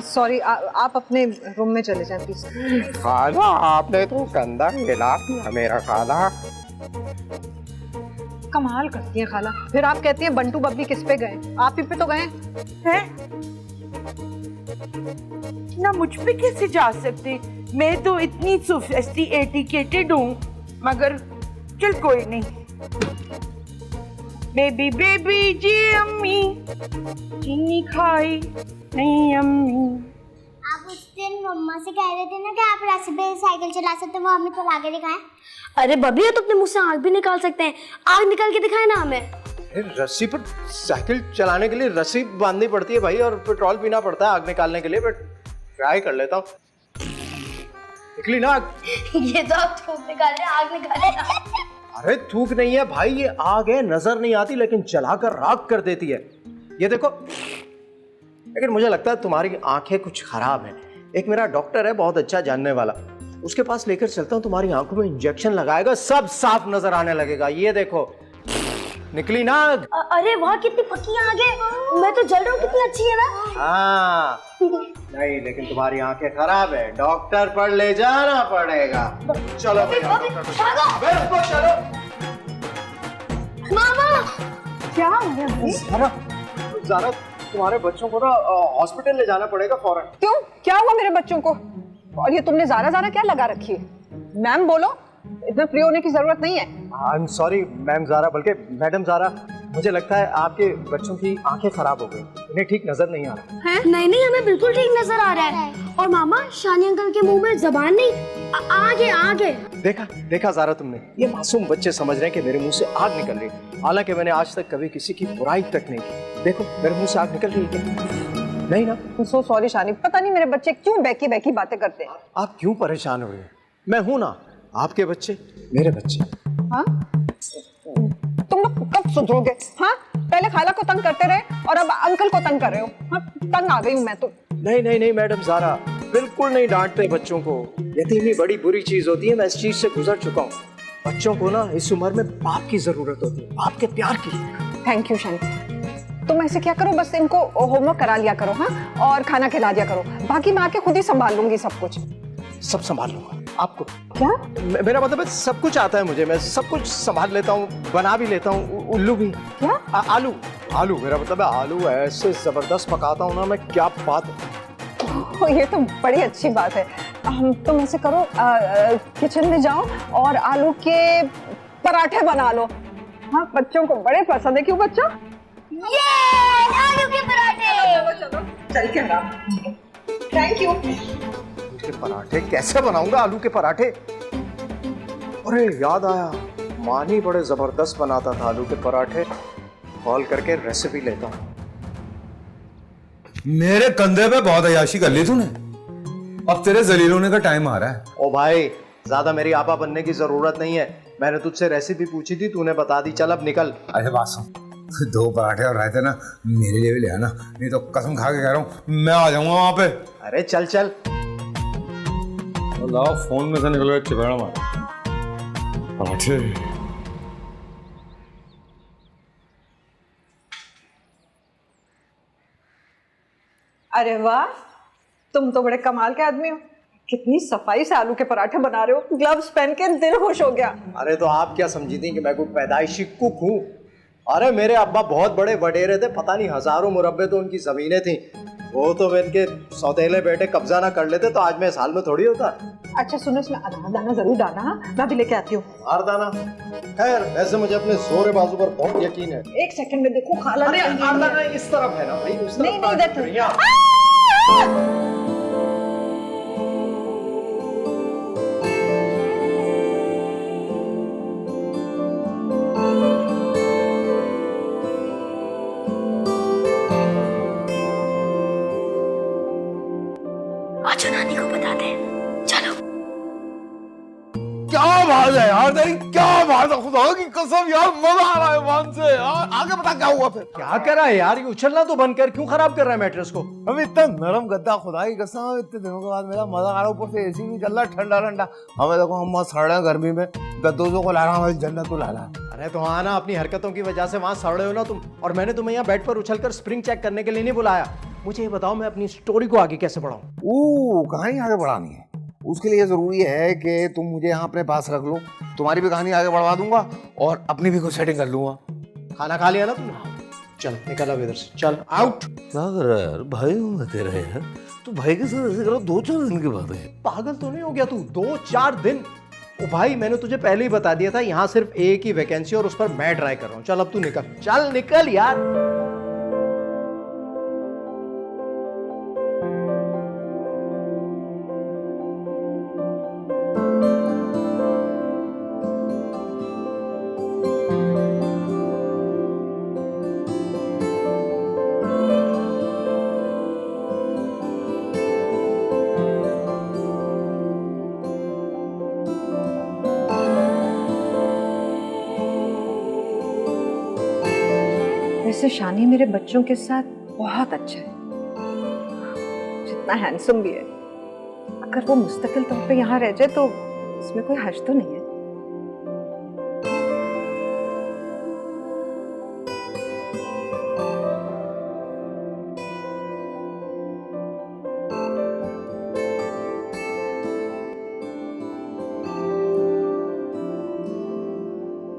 सॉरी, आप अपने रूम में चले जाए प्लीज। खाला आपने तो गंदा गिला दिया मेरा खाला। कमाल करती है खाला। फिर आप कहती हैं बंटू बबली किस पे गए? आप ही पे तो गए हैं? ना मुझ पे कैसे जा सकते, मैं तो इतनी सोफिस्टिकेटेड हूँ। मगर चल कोई नहीं। बेबी बेबी जी अम्मी चीनी खाई नहीं अम्मी। आप उस दिन मम्मा से कह रहे थे ना कि आप रस्सी पे साइकिल चला सकते हो, वो हमें चला के दिखाएं। अरे बबली, तो अपने मुंह से आग भी निकाल सकते हैं, आग निकाल के दिखाए ना हमें। रस्सी पर साइकिल चलाने के लिए रस्सी बांधनी पड़ती है भाई, और पेट्रोल पीना पड़ता है आग निकालने के लिए, बट ट्राई कर लेता हूँ। निकली ना आग? ये तो आप थूक निकाले, आग निकाले। अरे थूक नहीं है भाई, ये आग है, नजर नहीं आती लेकिन जलाकर राख कर देती है। ये देखो, लेकिन मुझे लगता है तुम्हारी आंखें कुछ खराब हैं। एक मेरा डॉक्टर है बहुत अच्छा जानने वाला, उसके पास लेकर चलता हूँ, तुम्हारी आंखों में इंजेक्शन लगाएगा, सब साफ नजर आने लगेगा। ये देखो निकली ना आग। अरे वाह, कितनी पकी आग है, मैं तो जल रहा हूँ, कितनी अच्छी है ना। हाँ नहीं, लेकिन तुम्हारी आंखें खराब है, डॉक्टर पर ले जाना पड़ेगा। चलो चलो। मामा क्या हो गया भाई? ज़ारा, तुम्हारे बच्चों को ना हॉस्पिटल ले जाना पड़ेगा फौरन। क्यों, क्या हुआ मेरे बच्चों को? और ये तुमने ज़ारा ज़ारा क्या लगा रखी है? मैम बोलो, इतना फ्री होने की जरूरत नहीं है। I am sorry ma'am Zara, बल्कि मैडम ज़ारा, मुझे लगता है आपके बच्चों की आंखें खराब हो गई, इन्हें ठीक नजर नहीं आ रहा। नहीं नहीं, हमें बिल्कुल ठीक नजर आ रहा है। और मामा, शानी अंकल के मुंह में जबान नहीं, आगे आगे। देखा ज़ारा तुमने, ये मासूम बच्चे समझ रहे हैं कि मेरे मुंह से आग निकल रही है, हालांकि मैंने आज तक कभी किसी की बुराई तक नहीं की। देखो मेरे मुंह से आग निकल रही है क्या? नहीं ना। सो सॉरी शानी, पता नहीं मेरे बच्चे क्यों बैकी बैकी बातें करते हैं। आप क्यों परेशान हो रहे हैं? मैं हूं ना, आपके बच्चे मेरे बच्चे। हाँ, तुम लोग कब सुधरोगे? हाँ, पहले खाला को तंग करते रहे और अब अंकल को तंग कर रहे हो। हाँ, तंग आ गई हूँ मैं तो। नहीं मैडम ज़ारा, बिल्कुल नहीं डांटते बच्चों को। यतीमी बड़ी बुरी चीज होती है, मैं इस चीज से गुजर चुका हूँ। बच्चों को ना इस उम्र में बाप की जरूरत होती है, बाप के प्यार की। थैंक यू शानी। तुम ऐसे क्या करो, बस इनको होमवर्क करा लिया करो, हाँ, और खाना खिला दिया करो। बाकी मैं आके खुद ही संभाल लूंगी सब कुछ। सब संभाल लूंगा। आपको क्या? मेरा मतलब है सब कुछ आता है मुझे, मैं सब कुछ संभाल लेता हूँ, बना भी लेता हूँ। उल्लू भी। क्या? आलू मेरा मतलब है आलू ऐसे जबरदस्त पकाता हूँ ना मैं, क्या बात है। ये तो बड़ी अच्छी बात है। तुम ऐसे करो, किचन में जाओ और आलू के पराठे बना लो। हाँ, बच्चों को बड़े पसंद है। क्यों बच्चों? ये आलू के पराठे। चलो चल के ना। Thank you. के पराठे कैसे बनाऊंगा? आलू के पराठे? अरे याद आया, मानी बड़े जबरदस्त बनाता था आलू के पराठे। कॉल करके रेसिपी लेता हूँ। मेरे कंधे पे बहुत अयाशी कर ली तूने, अब तेरे जलील होने का टाइम आ रहा है। ओ भाई, ज्यादा मेरी आपा बनने की जरूरत नहीं है। मैंने तुझसे रेसिपी पूछी थी, तूने बता दी। चल अब निकल। अरे बात सुन, 2 पराठे और रायते ना मेरे लिए भी ले आना, नहीं तो कसम खा के कह रहा हूँ मैं आ जाऊंगा वहां पे। अरे चल चल। लाओ, फोन में से निकल गया चिपड़ा मार पराठे। अरे वाह, तुम तो बड़े कमाल के आदमी हो। कितनी सफाई से आलू के पराठे बना रहे हो, ग्लव्स पहन के दिल खुश हो गया। अरे तो आप क्या समझी थी कि मैं कोई पैदाइशी कुक हूँ? अरे मेरे अब्बा बहुत बड़े वडेरे थे, पता नहीं हजारों मुरब्बे तो उनकी जमीनें थी। वो तो इनके सौतेले बेटे कब्जा ना कर लेते तो आज मैं इस हाल में थोड़ी होता। अच्छा सुनो, इसमें अनार दाना जरूर डालना। हाँ, मैं भी लेके आती हूँ। अनार दाना? खैर वैसे मुझे अपने जोरे बाजू पर बहुत यकीन है। एक सेकंड में देखो, खाला। अरे अनार दाना इस तरफ है ना भाई, उस तरफ नहीं नहीं, देखो। आजो नानी को बताते हैं, चलो। क्या बात है यार तेरी, क्या बात है, खुदा की कसम यार मजा आ रहा है मान से यार। आगे बता क्या हुआ फिर? क्या कर रहा है यार, ये उछलना तो बंद कर, क्यों खराब कर रहा है मैट्रेस को? अब इतना नरम गद्दा, खुदा की कसम इतने दिनों के बाद मेरा मजा आ रहा है। ऊपर से एसी भी चल रहा है, ठंडा ठंडा। हमें देखो हम मस्त सड़ रहे हैं गर्मी में, गद्दों को ला रहा हूँ, जन्नत को ला रहा। अरे तो हाँ ना, अपनी हरकतों की वजह से वहां सड़ रहे हो ना तुम। और मैंने तुम्हें यहाँ बेड पर उछलकर स्प्रिंग चेक करने के लिए नहीं बुलाया। मुझे ये बताओ, मैं अपनी स्टोरी को आगे कैसे बढ़ाऊं? कहानी आगे बढ़ानी है, उसके लिए जरूरी है कि तुम मुझे यहाँ अपने पास रख लो। तुम्हारी भी कहानी आगे बढ़वा दूंगा और अपनी भी कुछ सेटिंग कर लूंगा। खाना खा लिया ना तुमने? चल निकल अब इधर से, चल आउट। क्या कर रहा है यार, भाई हूँ मैं तेरा यार। तू भाई के साथ ऐसे करो, 2-4 दिन की बात है। पागल तो नहीं हो गया तू? 2-4 दिन? ओ भाई, मैंने तुझे पहले ही बता दिया था, यहाँ सिर्फ एक ही वैकेंसी और उस पर मैं ट्राई कर रहा हूँ। चल अब तू निकल, चल निकल यार। वैसे शानी मेरे बच्चों के साथ बहुत अच्छा है, जितना हैंडसम भी है। अगर वो मुस्तकिल तौर पे यहाँ रह जाए तो इसमें कोई हर्ज तो नहीं है।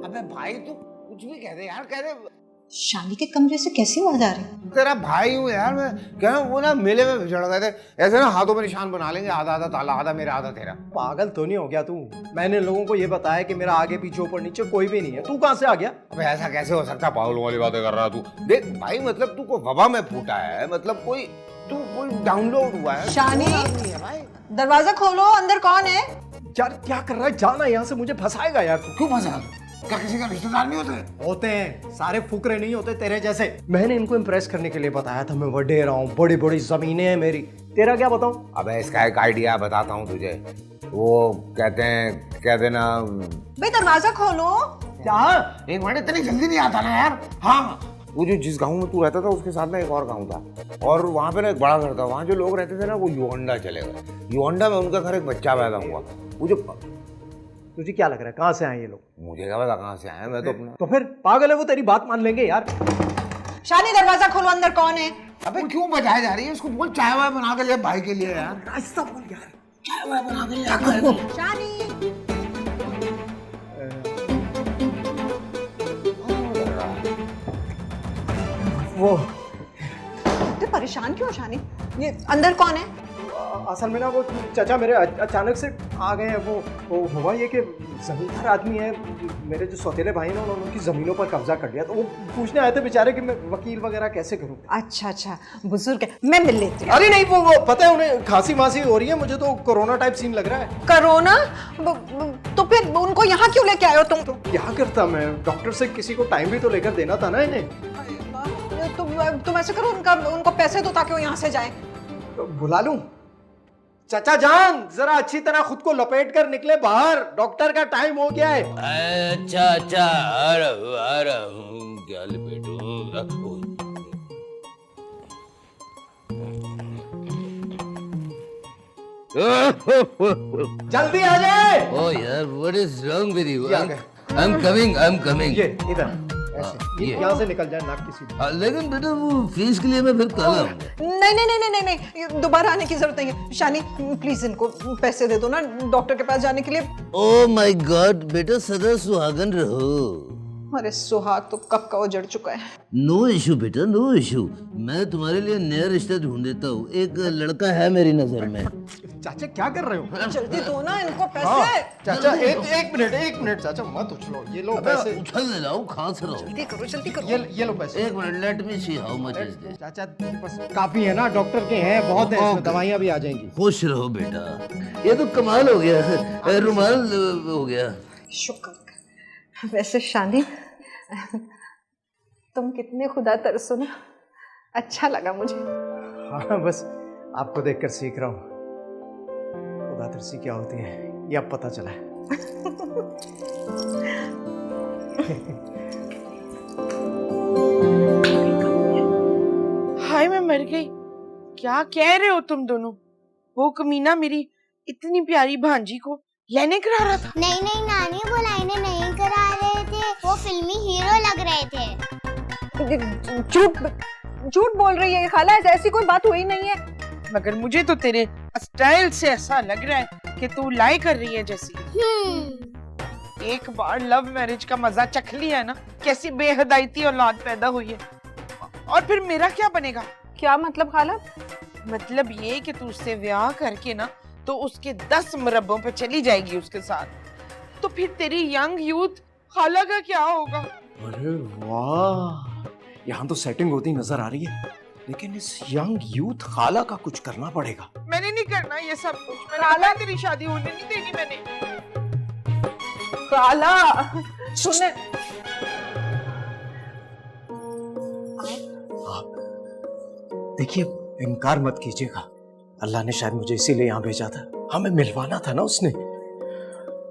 अबे भाई तू कुछ भी कह दे यार, कह दे शानी के कमरे से कैसी आवाज आ रही है? तेरा भाई हूँ यार मैं, कह रहा हूँ वो ना मेले में बिछड़ गए थे, ऐसे ना हाथों में निशान बना लेंगे, आधा आधा ताला, आधा मेरा आधा तेरा। पागल तो नहीं हो गया तू? मैंने लोगों को ये बताया कि मेरा आगे पीछे ऊपर नीचे कोई भी नहीं है, तू कहाँ से आ गया? अबे ऐसा कैसे हो सकता है, पागलों वाली बातें कर रहा तू। देख भाई मतलब तू को वबा में फूटा है, मतलब कोई डाउनलोड हुआ है। शानी है भाई, दरवाजा खोलो, अंदर कौन है? यार क्या कर रहा है, जाना यहाँ से, मुझे फंसाएगा यार तू। क्यों फंसा? क्या किसी का रिश्तेदार नहीं होते? होते हैं, सारे फुकरे नहीं होते तेरे जैसे। मैंने इनको इम्प्रेस करने के लिए बताया था मैं वडेरा हूँ, बड़ी बड़ी जमीनें हैं मेरी। तेरा क्या बताऊं? अबे इसका एक आइडिया बताता हूँ तुझे। वो कहते हैं, कह देना भाई दरवाजा खोलो। क्या? एक मिनट, इतनी जल्दी नहीं आता ना यार। हाँ, वो जो जिस गांव में तू रहता था उसके साथ ना एक और गांव था, और वहाँ पे ना एक बड़ा घर था। वहाँ जो लोग रहते थे ना वो युगांडा चले गए। युगांडा में उनका घर एक बच्चा पैदा हुआ। वो जो, तुझे क्या लग रहा है कहाँ से आए ये लोग? मुझे क्या पता कहाँ से आए, मैं तो अपना। तो फिर पागल है वो, तेरी बात मान लेंगे यार। शानी दरवाजा खोलो, अंदर कौन है? अबे क्यों बजाए जा रही है? उसको बोल चाय वाय बना के ले भाई के लिए यार। ऐसा बोल यार, चाय वाय बना के ले। शानी वो तो परेशान क्यों शानी? ये अंदर कौन है? असल में ना वो चाचा मेरे अचानक से आ गए हैं। वो हुआ ये कि जमींदार आदमी है, मेरे जो सौतेले भाई हैं उन्होंने उनकी ज़मीनों पर कब्जा कर लिया, तो वो पूछने आए थे बेचारे कि मैं वकील वगैरह कैसे करूं। अच्छा अच्छा, बुजुर्ग है, मैं मिल लेती हूँ। अरे नहीं, वो पता है उन्हें खांसी मासी हो रही है, मुझे तो कोरोना टाइप सीन लग रहा है। कोरोना? तो फिर उनको यहाँ क्यों लेके आए हो तुम? तो क्या करता मैं, डॉक्टर से किसी को टाइम भी तो लेकर देना था ना इन्हें। तुम ऐसे करो, उनको पैसे दो ताकि वो यहाँ से जाए। तो बुला लूं? चाचा जान जरा अच्छी तरह खुद को लपेट कर निकले बाहर, डॉक्टर का टाइम हो गया है। अच्छा अच्छा, आ रहा हूँ, क्या लपेटूं? जल्दी आ जाए। Oh यार, what is wrong with you? ये आ गए। I'm coming. ये इधर ऐसे, ये। यहाँ से निकल जाए नाक किसी। लेकिन बेटा वो फीस के लिए मैं फिर कल आऊंगा। नहीं, दोबारा आने की जरूरत नहीं है। शानी प्लीज इनको पैसे दे दो ना डॉक्टर के पास जाने के लिए। Oh my God, बेटा सदा सुहागन रहो। अरे सुहाग तो कब का उजड़ चुका है। नो इशू बेटा, नो इशू। मैं तुम्हारे लिए नया रिश्ता ढूंढ देता हूँ। एक लड़का है मेरी नजर में। चाचा क्या कर रहे हो? जल्दी दो ना इनको हाँ, पैसे। चाचा एक मिनट चाचा मत उछलो, ये लो पैसे। उछल ले रहा हूँ, खांस रहा हूँ। जल्दी करो। ये लो पैसे। एक minute, let me see how much is this. चाचा बस काफी है ना, डॉक्टर के हैं बहुत है, इसमें दवाइयाँ भी आ जाएंगी। खुश रहो बेटा, ये तो कमाल हो गया, रुमाल हो गया। शुक्र। वैसे शानी तुम कितने खुदा तरसो ना, अच्छा लगा मुझे। हाँ बस आपको देखकर सीख रहा हूँ खुदातरसी क्या होती है, ये अब पता चला है। हाय मैं मर गई। क्या कह रहे हो तुम दोनों? वो कमीना मेरी इतनी प्यारी भांजी को लेने करा रहा था। नहीं नानी, वो लाइनें नहीं करा रहे थे, वो फिल्मी हीरो लग रहे थे। झूठ बोल रही है खाला, ऐसी कोई बात हुई नहीं है। मगर मुझे तो तेरे स्टाइल से ऐसा लग रहा है कि तू लाई कर रही है जैसी। एक बार लव मैरिज का मजा चख लिया है ना, कैसी बेहदायती औलाद पैदा हुई है। और फिर मेरा क्या बनेगा? क्या मतलब खाला? मतलब ये कि तू उससे ब्याह करके ना तो उसके 10 मुरब्बों पे चली जाएगी उसके साथ, तो फिर तेरी यंग यूथ खाला का क्या होगा? अरे वाह, यहाँ तो सेटिंग होती नजर आ रही है, लेकिन इस यंग यूथ खाला का कुछ करना पड़ेगा। मैंने नहीं करना ये सब कुछ, खाला तेरी शादी होने नहीं देनी मैंने। खाला सुने, देखिए इनकार मत कीजिएगा, अल्लाह ने शायद मुझे इसीलिए यहाँ भेजा था, हमें मिलवाना था ना उसने।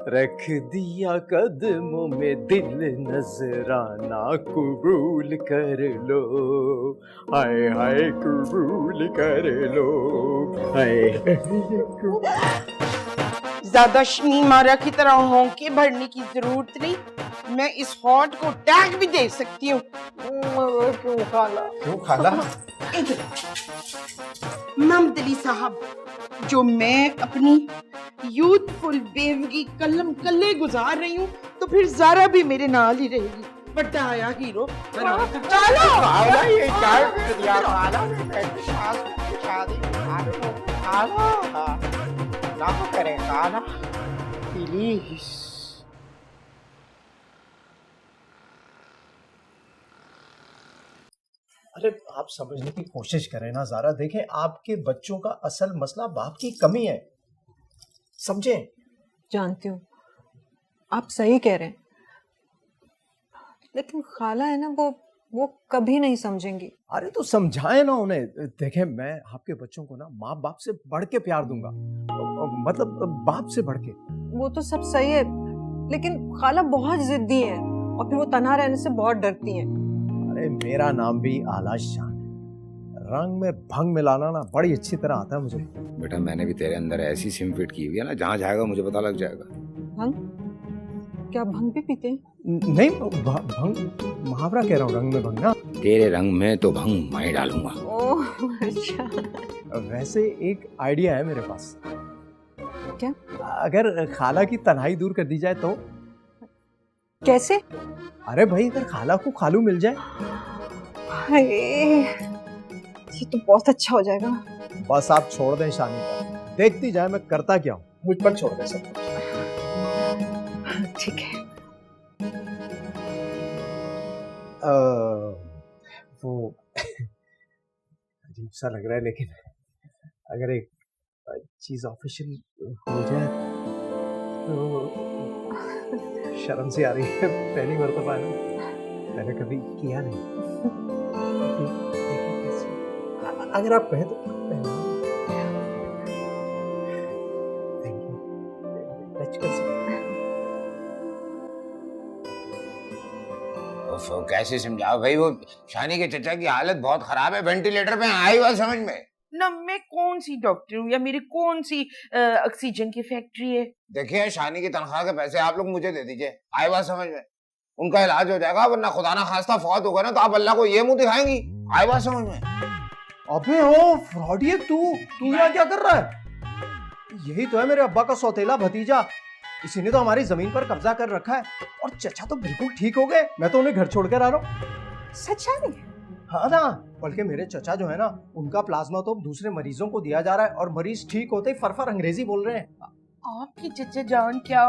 रख दिया कदमों में दिल नजराना, कबूल कर लो, हाय हाय कबूल कर लो, हाय। ज्यादा शमीमारा की तरह होंके भरने की जरूरत नहीं, मैं इस हॉट को टैग भी दे सकती हूँ। क्यों खाला? क्यों खाला? ममदली साहब, जो मैं अपनी यूथफुल बेवगी कलम कल्ले गुजार रही हूँ, तो फिर ज़ारा भी मेरे नाल ही रहेगी। बड़ा आया हीरो चलो खाला ये क्या कर दिया खाला ने मेरी सास की शादी खाला ना करे खाला प्लीज। अरे आप समझने की कोशिश करें ना ज़ारा, देखें आपके बच्चों का असल मसला बाप की कमी है, समझें। जानती हूँ आप सही कह रहे हैं, लेकिन खाला है ना वो कभी नहीं समझेंगी। अरे तो समझाएं ना उन्हें। देखें मैं आपके बच्चों को ना माँ बाप से बढ़ के प्यार दूंगा, मतलब बाप से बढ़ के। वो तो सब सही है, लेकिन खाला बहुत जिद्दी है और फिर वो तन्हा रहने से बहुत डरती हैं। अरे मेरा नाम भी आला शान है, रंग में भंग मिलाना ना बड़ी अच्छी तरह आता है मुझे। बेटा मैंने भी तेरे अंदर ऐसी सिम फिट की हुई है ना, जहाँ जाएगा मुझे पता लग जाएगा। भंग? क्या भंग भी पीते हैं? नहीं भंग मुहावरा कह रहा हूँ, रंग में भंग ना। तेरे रंग में तो भंग मैं डालूंगा। ओह अच्छा। वैसे एक आइडिया है मेरे पास। क्या? अगर खाला की तन्हाई दूर कर दी जाए तो। कैसे? अरे भाई अगर खाला को खालू मिल जाए। हाय, ये तो बहुत अच्छा हो जाएगा। बस आप छोड़ दें शानी का, देखती जाए मैं करता क्या हूँ, मुझ पर छोड़ दें सब। ठीक है। वो अजीब सा लग रहा है, लेकिन अगर एक चीज ऑफिशियल हो जाए तो शर्म सी आ रही है, पहली मर्तबा है ना, मैंने कभी किया नहीं। अगर आप कहें तो थैंक यू, टच कर सकते। कैसे समझाओ भाई, वो शानी के चचा की हालत बहुत खराब है, वेंटिलेटर पे आई बात समझ में ना। मैं कौन सी डॉक्टर हूँ या मेरी कौन सी ऑक्सीजन की फैक्ट्री है? देखिए शानी की तनख्वाह के पैसे आप लोग मुझे दे दीजिए, आई बात समझ में, उनका इलाज हो जाएगा, वरना खुदा ना खास्ता फौत होगा ना तो आप अल्लाह को ये मुंह दिखाएंगी, आई बात समझ में। अबे ओ फ्रॉडिये, तू यहाँ क्या कर रहा है? यही तो है मेरे अब्बा का सौतेला भतीजा, इसी ने तो हमारी जमीन पर कब्जा कर रखा है, और चचा तो बिल्कुल ठीक हो गए, मैं तो उन्हें घर छोड़कर आ रहा हूँ। सच्चा नहीं? हाँ ना, बल्कि मेरे चचा जो है ना, उनका प्लाज्मा तो दूसरे मरीजों को दिया जा रहा है, और मरीज ठीक होते ही फरफर अंग्रेजी बोल रहे हैं। आपकी चचा जान क्या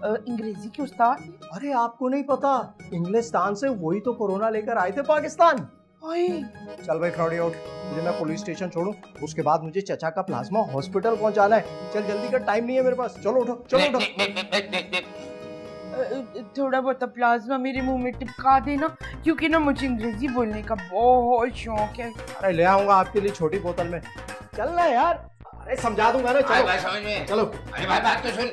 अंग्रेजी के उस्ताद? अरे आपको नहीं पता, इंग्लिस्तान से वही तो कोरोना लेकर आए थे पाकिस्तान। चल भाई फ्रॉडी आउट, मुझे मैं पुलिस स्टेशन छोड़ूं, उसके बाद मुझे चचा का प्लाज्मा हॉस्पिटल पहुंचाना है। चल जल्दी का टाइम नहीं है मेरे पास, चलो उठो चलो उठो। थोड़ा बहुत प्लाज्मा मेरे मुंह में टिपका देना, क्योंकि ना मुझे अंग्रेजी बोलने का बहुत शौक है। अरे ले आऊंगा आपके लिए छोटी बोतल में, चल ना यार। अरे समझा दूंगा ना, चलो भाई समझ में, चलो। अरे भाई बात तो सुन।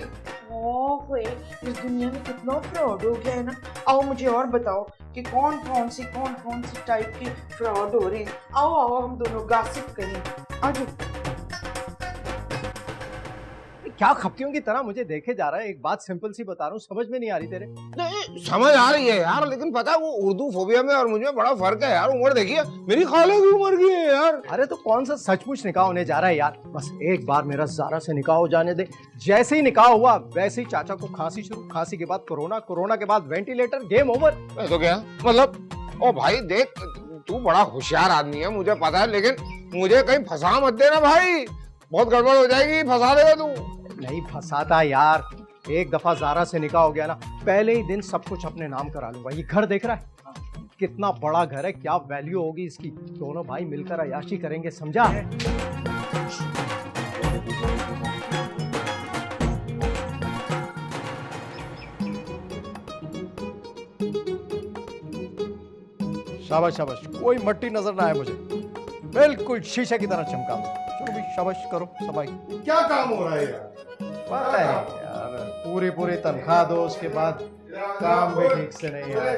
ओए, इस दुनिया में कितना फ्रॉड हो गया है ना। आओ मुझे और बताओ कि कौन कौन सी टाइप के फ्रॉड हो रहे हैं। आओ हम दोनों गॉसिप करें, आ जाओ। क्या खपतियों की तरह मुझे देखे जा रहा है? एक बात सिंपल सी बता रहा हूँ, समझ में नहीं आ रही तेरे? नहीं समझ आ रही है यार, लेकिन पता है वो उर्दू फोबिया में और मुझे बड़ा फर्क है यार। उम्र देखिए, मेरी खाला की उम्र की है यार। अरे तो कौन सा सचमुच निकाह होने जा रहा है यार? बस एक बार मेरा ज़ारा से निकाह हो जाने दे। जैसे ही निकाह हुआ वैसे ही चाचा को खांसी शुरू, खांसी के बाद कोरोना, कोरोना के बाद वेंटिलेटर, गेम ओवर। तो क्या मतलब? ओ भाई देख, तू बड़ा होशियार आदमी है मुझे पता है, लेकिन मुझे कहीं फंसा मत देना भाई, बहुत गड़बड़ हो जाएगी, फंसा देगा तू। नहीं फंसाता यार, एक दफा ज़ारा से निकाह हो गया ना, पहले ही दिन सब कुछ अपने नाम करा लूंगा। ये घर देख रहा है कितना बड़ा घर है, क्या वैल्यू होगी इसकी। दोनों भाई मिलकर अयाशी करेंगे, समझा? शाबाश शाबाश, कोई मट्टी नजर ना आए मुझे, बिल्कुल शीशे की तरह चमका दो। चलो भाई शाबाश करो सफाई। क्या काम हो रहा है यार? पता है यार, पूरी तनख्वाह दो, उसके बाद काम भी ठीक से नहीं है।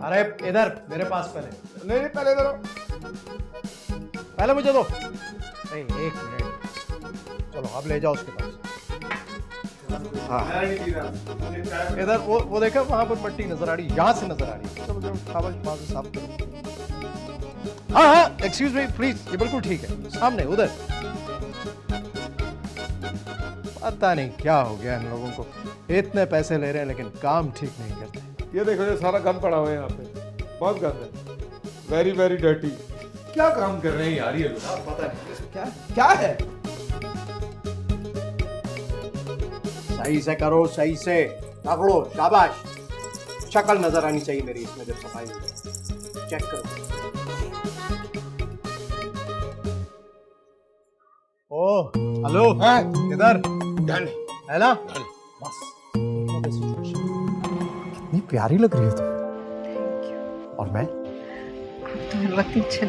अरे इधर मेरे पास पहले। नहीं पहले इधर, पहले मुझे दो। अरे एक मिनट, चलो अब ले जाओ उसके पास। हाँ इधर, वो देखा वहां पर मट्टी नजर आ रही, यहाँ से नजर आ रही है। चलो चलो शाबाश, वहां से साफ करो। हाँ एक्सक्यूज मी प्लीज, ये बिल्कुल ठीक है, सामने उधर। पता नहीं क्या हो गया इन लोगों को, इतने पैसे ले रहे हैं लेकिन काम ठीक नहीं करते। ये देखो ये सारा गंद पड़ा हुआ है यहाँ पे, बहुत गंद है, वेरी वेरी डर्टी। क्या काम कर रहे हैं यार ये लोग, पता नहीं क्या क्या है? सही से करो, सही से पकड़ो, शाबाश। शक्ल नजर आनी चाहिए मेरी इसमें जब सफाई हो। चेक करो। ओ हेलो, इधर डन है ना? बस कितनी प्यारी लग रही है तुम। और मैं तो पीछे।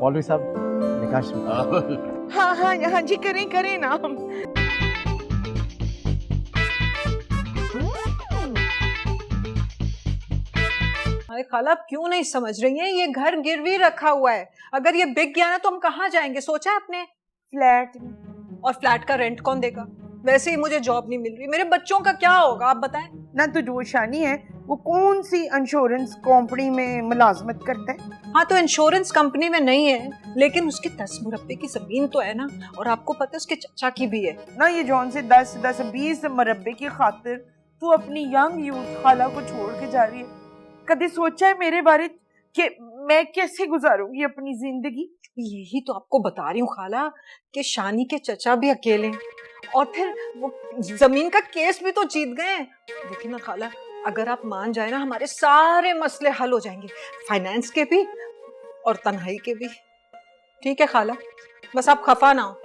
मौलवी साहब निकाह शुरू। हाँ हाँ हाँ जी, करें करें ना। अरे खाला आप क्यों नहीं समझ रही हैं, ये घर गिरवी रखा हुआ है, अगर ये बिक गया ना तो हम कहाँ जाएंगे, सोचा है आपने? फ्लैट में। और फ्लैट का रेंट कौन देगा? वैसे ही मुझे जॉब नहीं मिल रही, मेरे बच्चों का क्या होगा आप बताएं? ना तो जो शानी है वो कौन सी इंश्योरेंस कंपनी में मुलाजमत करता है? हाँ तो इंश्योरेंस कंपनी में नहीं है, लेकिन उसके 10 मुरब्बे की जमीन तो है ना, और आपको पता है उसके चचा की भी है ना। ये जौन से 10-20 मुरब्बे की खातिर तू अपनी यंग यूथ खाला को छोड़ के जा रही है। कभी सोचा है मेरे बारे कि मैं कैसे गुजारूंगी अपनी जिंदगी? यही तो आपको बता रही हूँ खाला कि शानी के चचा भी अकेले हैं, और फिर वो जमीन का केस भी तो जीत गए। देखिए ना खाला, अगर आप मान जाए ना हमारे सारे मसले हल हो जाएंगे, फाइनेंस के भी और तन्हाई के भी। ठीक है खाला, बस आप खफा ना हो,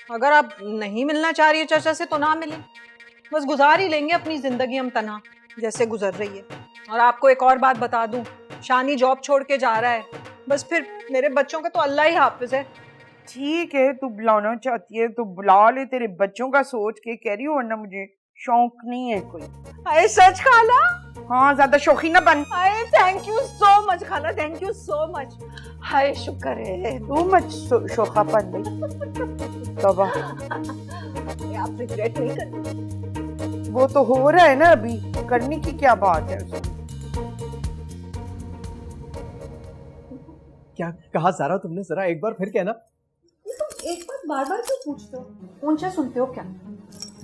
अगर आप नहीं मिलना चाह रही है चाचा से तो ना मिलें, बस गुजार ही लेंगे अपनी जिंदगी हम तन्हा जैसे गुजर रही है। और आपको एक और बात बता दूं, शानी जॉब छोड़ के जा रहा है, बस फिर मेरे बच्चों का तो अल्लाह ही हाफिज है। ठीक है, तू बुलाना चाहती है तो बुला ले, तेरे बच्चों का सोच के कह रही हूँ, वरना मुझे शौक नहीं है कोई। अरे सच खाला? हाँ, ज्यादा शौकी ना बन। अरे थैंक यू सो मच खाला, थैंक यू सो मच। हाय शुक्र है। तू मत शौकापन भाई। तौबा। आप रिग्रेट नहीं करते? वो तो हो रहा है ना, अभी करने की क्या बात है उसमें? क्या कहा सारा तुमने? जरा एक बार फिर कहना। तुम एक बार बार बार क्यों पूछते हो? ऊंचा सुनते हो क्या?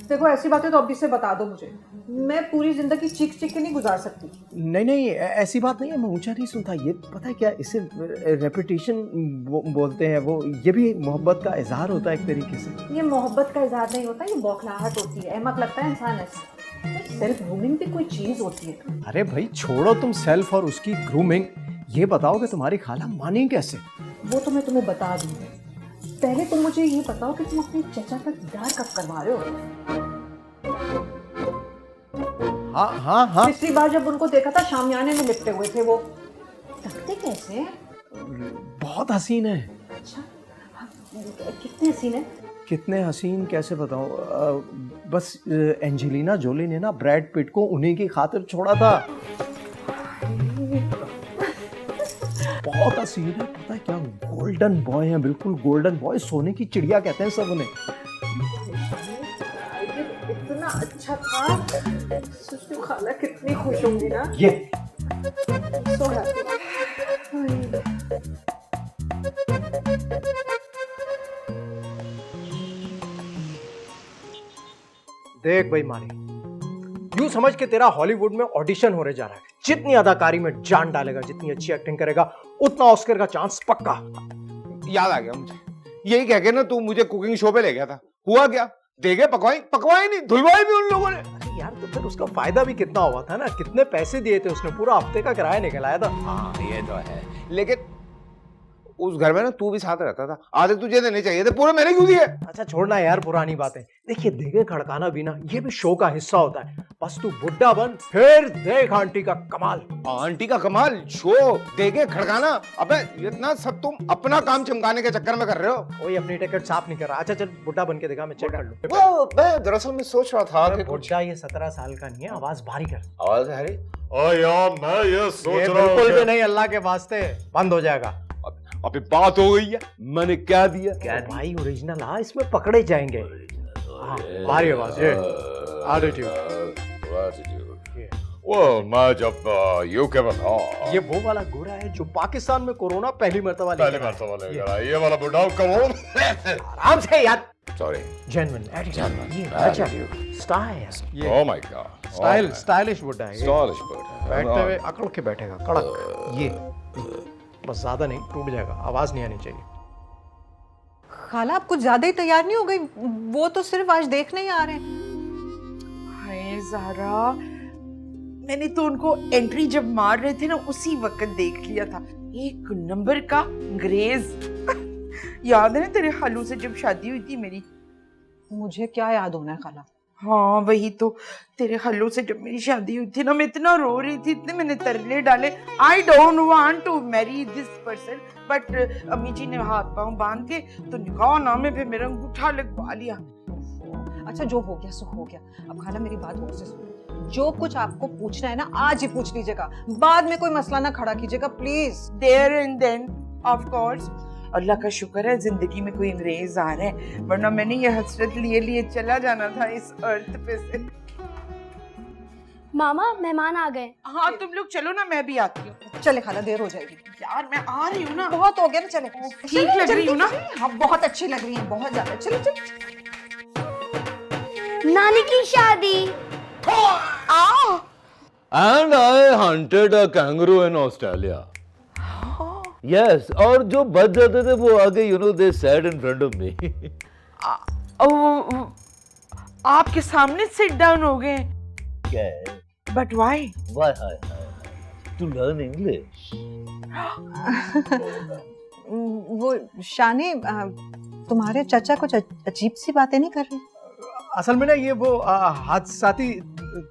देखो ऐसी बातें तो अभी से बता दो मुझे, मैं पूरी जिंदगी चीख चीख के नहीं गुजार सकती। नहीं नहीं, ऐसी बात नहीं है, मैं ऊंचा नहीं सुनता। ये पता है क्या, इसे रेपिटेशन बोलते हैं। वो ये भी मोहब्बत का इजहार होता है एक तरीके से। ये मोहब्बत का इजहार नहीं होता, ये बौखलाहट होती है, अहमक लगता है इंसान ऐसा। सेल्फ ग्रूमिंग भी कोई चीज होती है। अरे भाई छोड़ो तुम सेल्फ और उसकी ग्रूमिंग, ये बताओ कि तुम्हारी खाला मानी कैसे? वो तो मैं तुम्हें बता दूंगी, पहले तुम मुझे ये बताओ कि तुम अपने चचा का दीदार कब करवा रहे हो? हाँ हाँ हाँ, पिछली बार जब उनको देखा था शामियाने में लिपटे हुए थे, वो लगते कैसे हैं? बहुत हसीन है। अच्छा, कितने हसीन है? कितने हसीन कैसे बताऊं? बस एंजेलिना जोली ने ना ब्रैड पिट को उन्हीं की खातिर छोड़ा था। बहुत हसीन है, पता है क्या, गोल्डन बॉय है, बिल्कुल गोल्डन बॉय, सोने की चिड़िया कहते हैं सब उन्हें। इतना अच्छा था, सुसु खाला कितनी खुश होंगी ना। ये सो हैप्पी। देख भाई मानी, यूं समझ के तेरा हॉलीवुड में ऑडिशन होने जा रहा है। जितनी अदाकारी में जान डालेगा, जितनी अच्छी एक्टिंग करेगा, उतना ऑस्कर का चांस पक्का। याद आ गया मुझे, यही कह के ना तू मुझे कुकिंग शो पे ले गया था, हुआ क्या? देखे पकवाई नहीं, धुलवाई भी उन लोगों ने। अरे यार तो फिर उसका फायदा भी कितना हुआ था ना, कितने पैसे दिए थे उसने, पूरा हफ्ते का किराया निकलाया था। हाँ ये तो है, लेकिन उस घर में ना तू भी साथ रहता था, आधे तुझे देने चाहिए थे, पूरे मैंने क्यों दिए? अच्छा छोड़ना यार पुरानी बातें। देखिए देखे खड़काना भी ना, ये भी शो का हिस्सा होता है। बस तू बुड्ढा बन, फिर देख आंटी का कमाल। आंटी का कमाल? शो देखे खड़काना? अबे इतना सब तुम अपना काम चमकाने के चक्कर में कर रहे हो। कोई अपनी टिकट साफ नहीं कर रहा। अच्छा चल बुड्ढा बन के दिखा, मैं चेक कर लूं। वो मैं दरअसल मैं सोच रहा था कि बुड्ढा ये 17 साल का नहीं है, आवाज भारी कर। आवाज है यार मैं ये सोच रहा हूँ बिल्कुल भी नहीं, अल्लाह के वास्ते बंद हो जाएगा। अभी बात हो गई है, मैंने क्या दिया? क्या भाई ओरिजिनल? हाँ इसमें पकड़े जाएंगे। हाँ भारी आवाज, ये एटीट्यूड। वो मैं जब यूके में था, ये वो वाला गोरा है जो पाकिस्तान में कोरोना पहली मरतबा लेकर आया, ये वाला बुढ़ा कौन? आराम से यार। Sorry. Genuine Genuine. ये Attitude. गजब स्टाइल ये Oh my God. Style stylish बुड्ढा है ये। Stylish bird. बैठते हुए अकड़ के बैठेगा कड़क ये बस ज्यादा नहीं टूट जाएगा आवाज नहीं आनी चाहिए। खाला आप कुछ ज्यादा ही तैयार नहीं हो गई? वो तो सिर्फ आज देखने ही आ रहे हैं। हाय ज़ारा, मैंने तो उनको एंट्री जब मार रहे थे ना उसी वक्त देख लिया था। एक नंबर का अंग्रेज। याद है ना तेरे खालू से जब शादी हुई थी मेरी? मुझे क्या याद होना है खाला? हाँ वही तो, तेरे खालू से जब मेरी शादी हुई थी ना मैं इतना रो रही थी, इतने मैंने तरले डाले, I don't want to marry this person, but अम्मी जी ने हाथ पांव बांध के तो निकाह नामे पे मेरा अंगूठा लगवा लिया। अच्छा जो हो गया सो हो गया। अब खाला मेरी बात हो से सुनो, जो कुछ आपको पूछना है ना आज ही पूछ लीजिएगा, बाद में कोई मसला ना खड़ा कीजिएगा please. There and then of course. अल्लाह का शुक्र है जिंदगी में कोई अंग्रेज आ रहा है, वरना मैंने ये हसरत लिए लिए चला जाना था इस अर्थ पे से। मामा मेहमान आ गए। हाँ तुम लोग चलो ना, मैं भी आती हूँ। चले खाला, देर हो जाएगी। यार मैं आ रही हूँ ना। बहुत हो गया ना, चले। ठीक लग रही हूँ ना? हाँ बहुत अच्छी लग रही है, बहुत ज्यादा। चलो चलो। नानी की शादी। And I hunted a kangaroo in Australia. Yes, और जो बच जाते थे वो आगे, you know, they sat in front of me. आपके सामने सिट डाउन हो गए? क्या है? But why? Why? To learn English. वो शानी, तुम्हारे चाचा कुछ अजीब सी बातें नहीं कर रहे? असल में ना ये वो हादसाती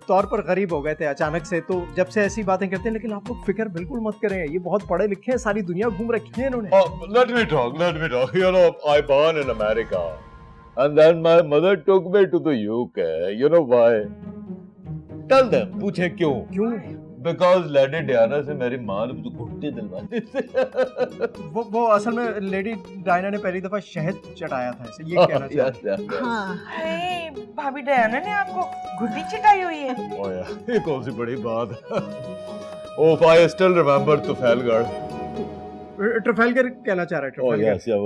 तौर पर गरीब हो गए थे अचानक से, तो जब से ऐसी बातें करते हैं। लेकिन आप लोग फिक्र बिल्कुल मत करें, ये बहुत पढ़े लिखे हैं, सारी दुनिया घूम रखी है इन्होंने। Let me talk. You know, I born in America, and then my mother took me to the UK. You know why? Tell them. पूछे क्यों? क्यों? Because लेडी डायना से मेरी माँ ने मुझे घुट्टी दिलवाई थी। वो असल में लेडी डायना ने पहली दफा शहद चटाया था, ऐसे ये कहना चाहते हैं। हाँ। हे, भाभी डायना ने आपको घुट्टी चटाई हुई है? Oh yeah, ये कौन सी बड़ी बात है? Oh, I still remember Trafalgar. ट्रफेलगर कहना चाह रहा है। Oh ट्रफेलगर। yes, yeah,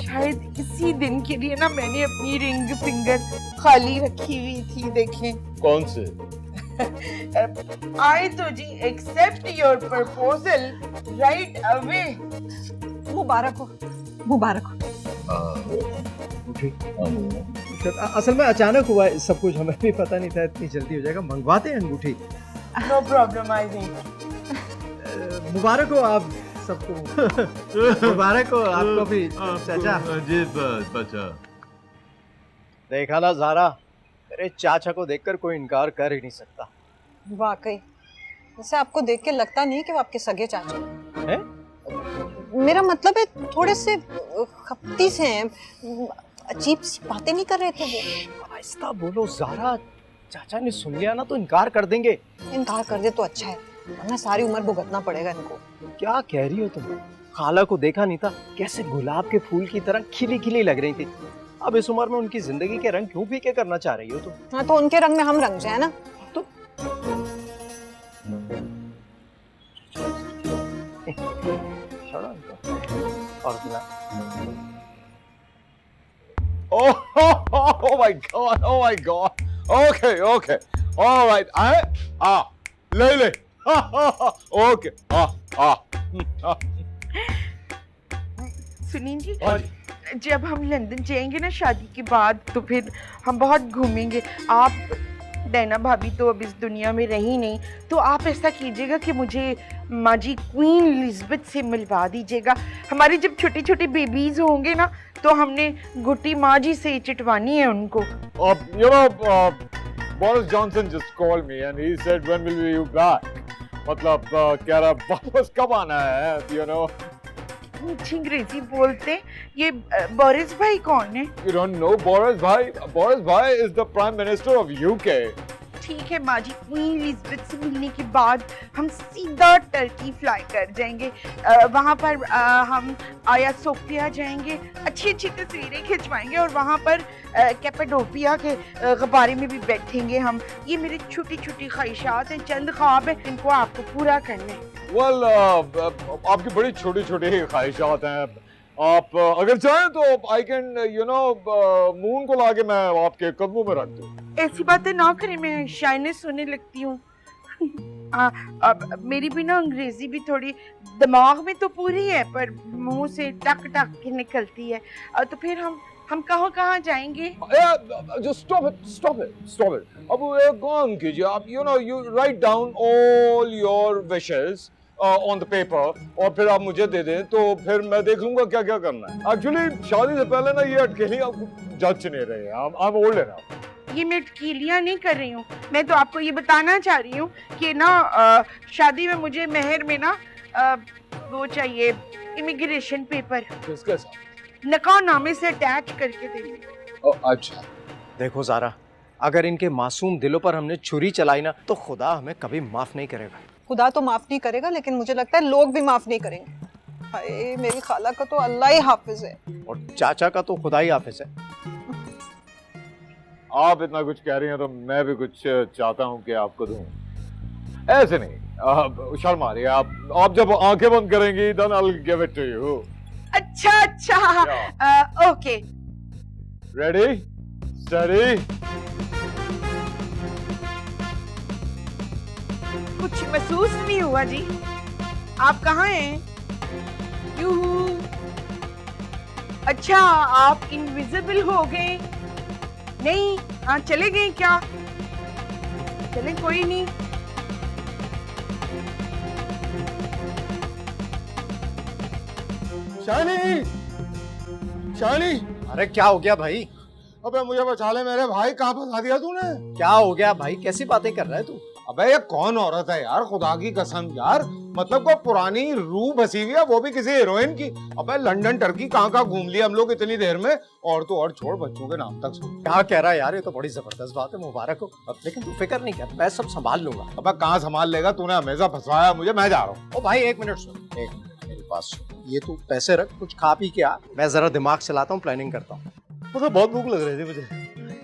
शायद इसी दिन के लिए ना मैंने अपनी रिंग फिंगर खाली रखी हुई थी। देखें कौन से? I तो जी accept your proposal right away. मुबारक हो, मुबारक हो। असल में अचानक हुआ है सब कुछ, हमें भी पता नहीं था इतनी जल्दी हो जाएगा। मंगवाते हैं अंगूठी। No problem, I think. मुबारक हो आप सबको। मुबारक हो आपको भी चाचा। जी बच्चा। देखा ना ज़ारा, मेरे चाचा को देखकर कोई इनकार कर ही नहीं सकता। वाकई, वैसे आपको देख के लगता नहीं कि वो आपके सगे चाचा हैं? मेरा मतलब है थोड़े से खपती से हैं, अजीब सी बातें नहीं कर रहे थे वो। आहिस्ता बोलो ज़ारा, चाचा ने सुन लिया ना तो इनकार कर देंगे। इनकार कर दे तो अच्छा है, वरना सारी उम्र भुगतना पड़ेगा इनको। क्या कह रही हो तुम? खाला को देखा नहीं था कैसे गुलाब के फूल की तरह खिली खिली लग रही थी। अब इस उम्र में उनकी जिंदगी के रंग क्यों फीके करना चाह रही हो तुम? हाँ तो उनके रंग में हम रंग जाए ना। तो और Oh my God! Oh my God! Okay, all right. ले. Okay. सुनील जी, जब हम लंदन जाएंगे ना शादी के बाद तो फिर हम बहुत घूमेंगे। आप डैना भाभी तो अब इस दुनिया में रही नहीं, तो आप ऐसा कीजिएगा कि मुझे माँ जी क्वीन एलिजाबेथ से मिलवा दीजिएगा। हमारी जब छोटे छोटे बेबीज होंगे ना तो हमने गुट्टी माँ जी से चिटवानी है उनको। You know, Boris Johnson just called me and he said, when will you back? मतलब कह रहा वापस कब आना है? You know. अच्छी अंग्रेजी बोलते। ये बोरिस भाई कौन है? You don't know Boris भाई? Boris भाई is the Prime Minister of UK. ठीक है माँ जी, क्वीन एलिजाबेथ से मिलने के बाद हम सीधा टर्की फ्लाई कर जाएंगे। वहाँ पर हम आया सोफिया जाएंगे, अच्छी अच्छी तस्वीरें खिंचवाएंगे और वहाँ पर कैपाडोपिया के गुब्बारे में भी बैठेंगे हम। ये मेरी छोटी छोटी ख्वाहिशात हैं, चंद ख्वाब हैं, इनको आपको पूरा करना है। Well, आपकी बड़ी छोटी छोटी ख्वाहिशात हैं। आप अगर चाहें तो I can you know moon को लाके मैं आपके कदमों में रख दूं। ऐसी बातें ना करें, मैं शाइनेस होने लगती हूँ। अब मेरी भी ना अंग्रेजी भी थोड़ी दिमाग में तो पूरी है पर मुंह से टक टक के निकलती है। तो फिर हम कहाँ जाएंगे? Just stop it. अब एक काम कीजिए आप, you know, you write down all your wishes on the paper और फिर आप मुझे दे दें तो फिर मैं देख लूंगा क्या क्या करना है। Actually शादी से पहले ना ये अटकेली आप जज नहीं रहे हैं। I'm old enough. ये मैं अटकीलियाँ नहीं कर रही हूँ, मैं तो आपको ये बताना चाह रही हूँ कि ना शादी में मुझे मेहर में ना वो चाहिए इमिग्रेशन पेपर। किसके साथ? नकानामे से अटैच करके देंगे। अच्छा। देखो ज़ारा, अगर इनके मासूम दिलों पर हमने छुरी चलाई ना तो खुदा हमें कभी माफ नहीं करेगा। खुदा तो माफ नहीं करेगा, लेकिन मुझे लगता है लोग भी माफ नहीं करेंगे। हाय, मेरी खाला का तो अल्लाह ही हाफिज है और चाचा का तो खुदा ही हाफिज है। आप इतना कुछ कह रही हैं तो मैं भी कुछ चाहता हूं कि आपको दूं। ऐसे नहीं, आप शर्म आ रही है। आप जब आंखें बंद करेंगी then I'll give it to you. अच्छा ओके। Ready? Steady? कुछ महसूस नहीं हुआ जी। आप कहाँ हैं? यूहू। अच्छा, आप इनविजिबल हो गए? नहीं, हाँ चले गए क्या? चले, कोई नहीं। शाइनी, अरे क्या हो गया भाई? अबे मुझे बचा ले मेरे भाई, कहाँ फंसा दिया तूने? क्या हो गया भाई? कैसी बातें कर रहा है तू? अबे ये कौन औरत है यार, खुदा की कसम यार, मतलब को पुरानी रूह बसी हुई है, वो भी किसी हीरोइन की। अबे लंदन टर्की कहाँ गुम लिया हम लोग इतनी देर में। और तो और छोड़, बच्चों के नाम तक सुन। क्या कह रहा है यार? ये तो बड़ी जबरदस्त बात है, मुबारक हो। अब लेकिन तू फिक्र नहीं कर, मैं सब संभाल लूंगा। अबे कहाँ संभाल लेगा, तूने हमेशा फंसवाया मुझे, मैं जा रहा हूँ। ओ भाई एक मिनट सुन, एक मिनट मेरी बात सुन। ये तू पैसे रख, कुछ खा पी के आ, मैं जरा दिमाग चलाता हूँ, प्लानिंग करता हूँ। मुझे बहुत भूख लग रही थी मुझे।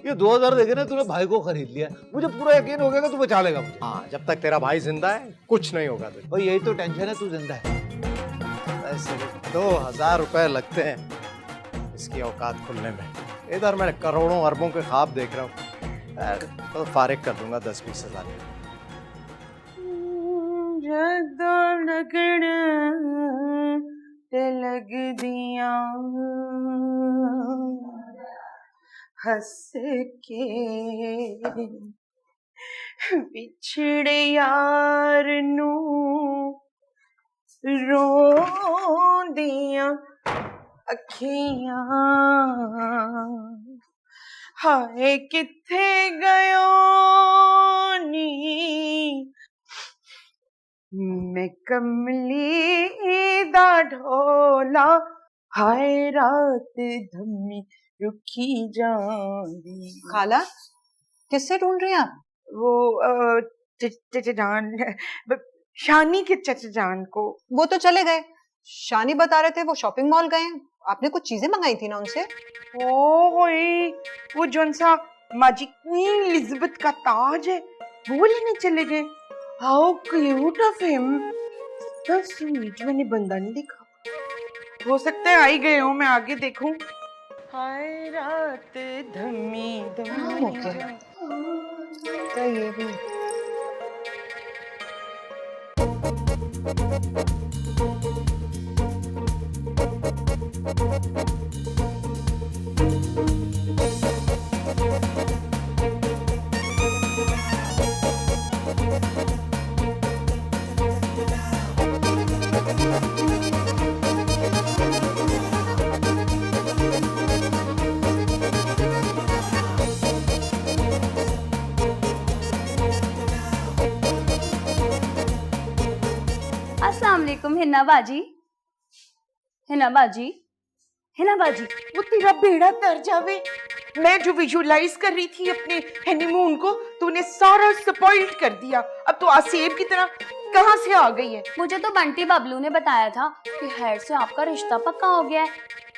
ये 2000 देके ना तूने भाई को खरीद लिया, मुझे पूरा यकीन हो गया कि तू बचा लेगा मुझे। हाँ, जब तक तेरा भाई जिंदा है कुछ नहीं होगा तुझे। भाई यही तो टेंशन है, तू जिंदा है। ऐसे 2000 रुपए लगते हैं इसकी औकात खुलने में। इधर मैं करोड़ों अरबों के ख्वाब देख रहा हूँ, तो फारिग कर दूंगा 10-20 हजार। लग दिया हंस के बिछड़े यार नू रो दिया अखियां, हाय किथे गयो नी मैं कमली दा ढोला, हाय रात धम्मी रुखी जानी। खाला, किससे ढूंढ रही हैं आप? वो चचजान, शानी के चचजान को। वो तो चले गए, शानी बता रहे थे वो शॉपिंग मॉल गए हैं। आपने कुछ चीजें मंगाई थी ना उनसे? वो जौन सा मैजिक क्वीन एलिजाबेथ का ताज है वो लेने चले गए। How cute of him, so sweet. मैंने बंदा नहीं देखा, हो सकता है आई गए हो, मैं आगे देखूं। हाय रात धमी धमी। तो ये भी अस्सलाम वालेकुम हिना बाजी। हिना बाजी, हिना बाजी। वो तेरा बेड़ा तर जावे। मैं जो विजुअलाइज कर रही थी अपने हनीमून को, तूने सारा स्पॉइल कर दिया। अब तो आसेब की तरह कहाँ से आ गई है? मुझे तो बंटी बबलू ने बताया था कि हैर से आपका रिश्ता पक्का हो गया है,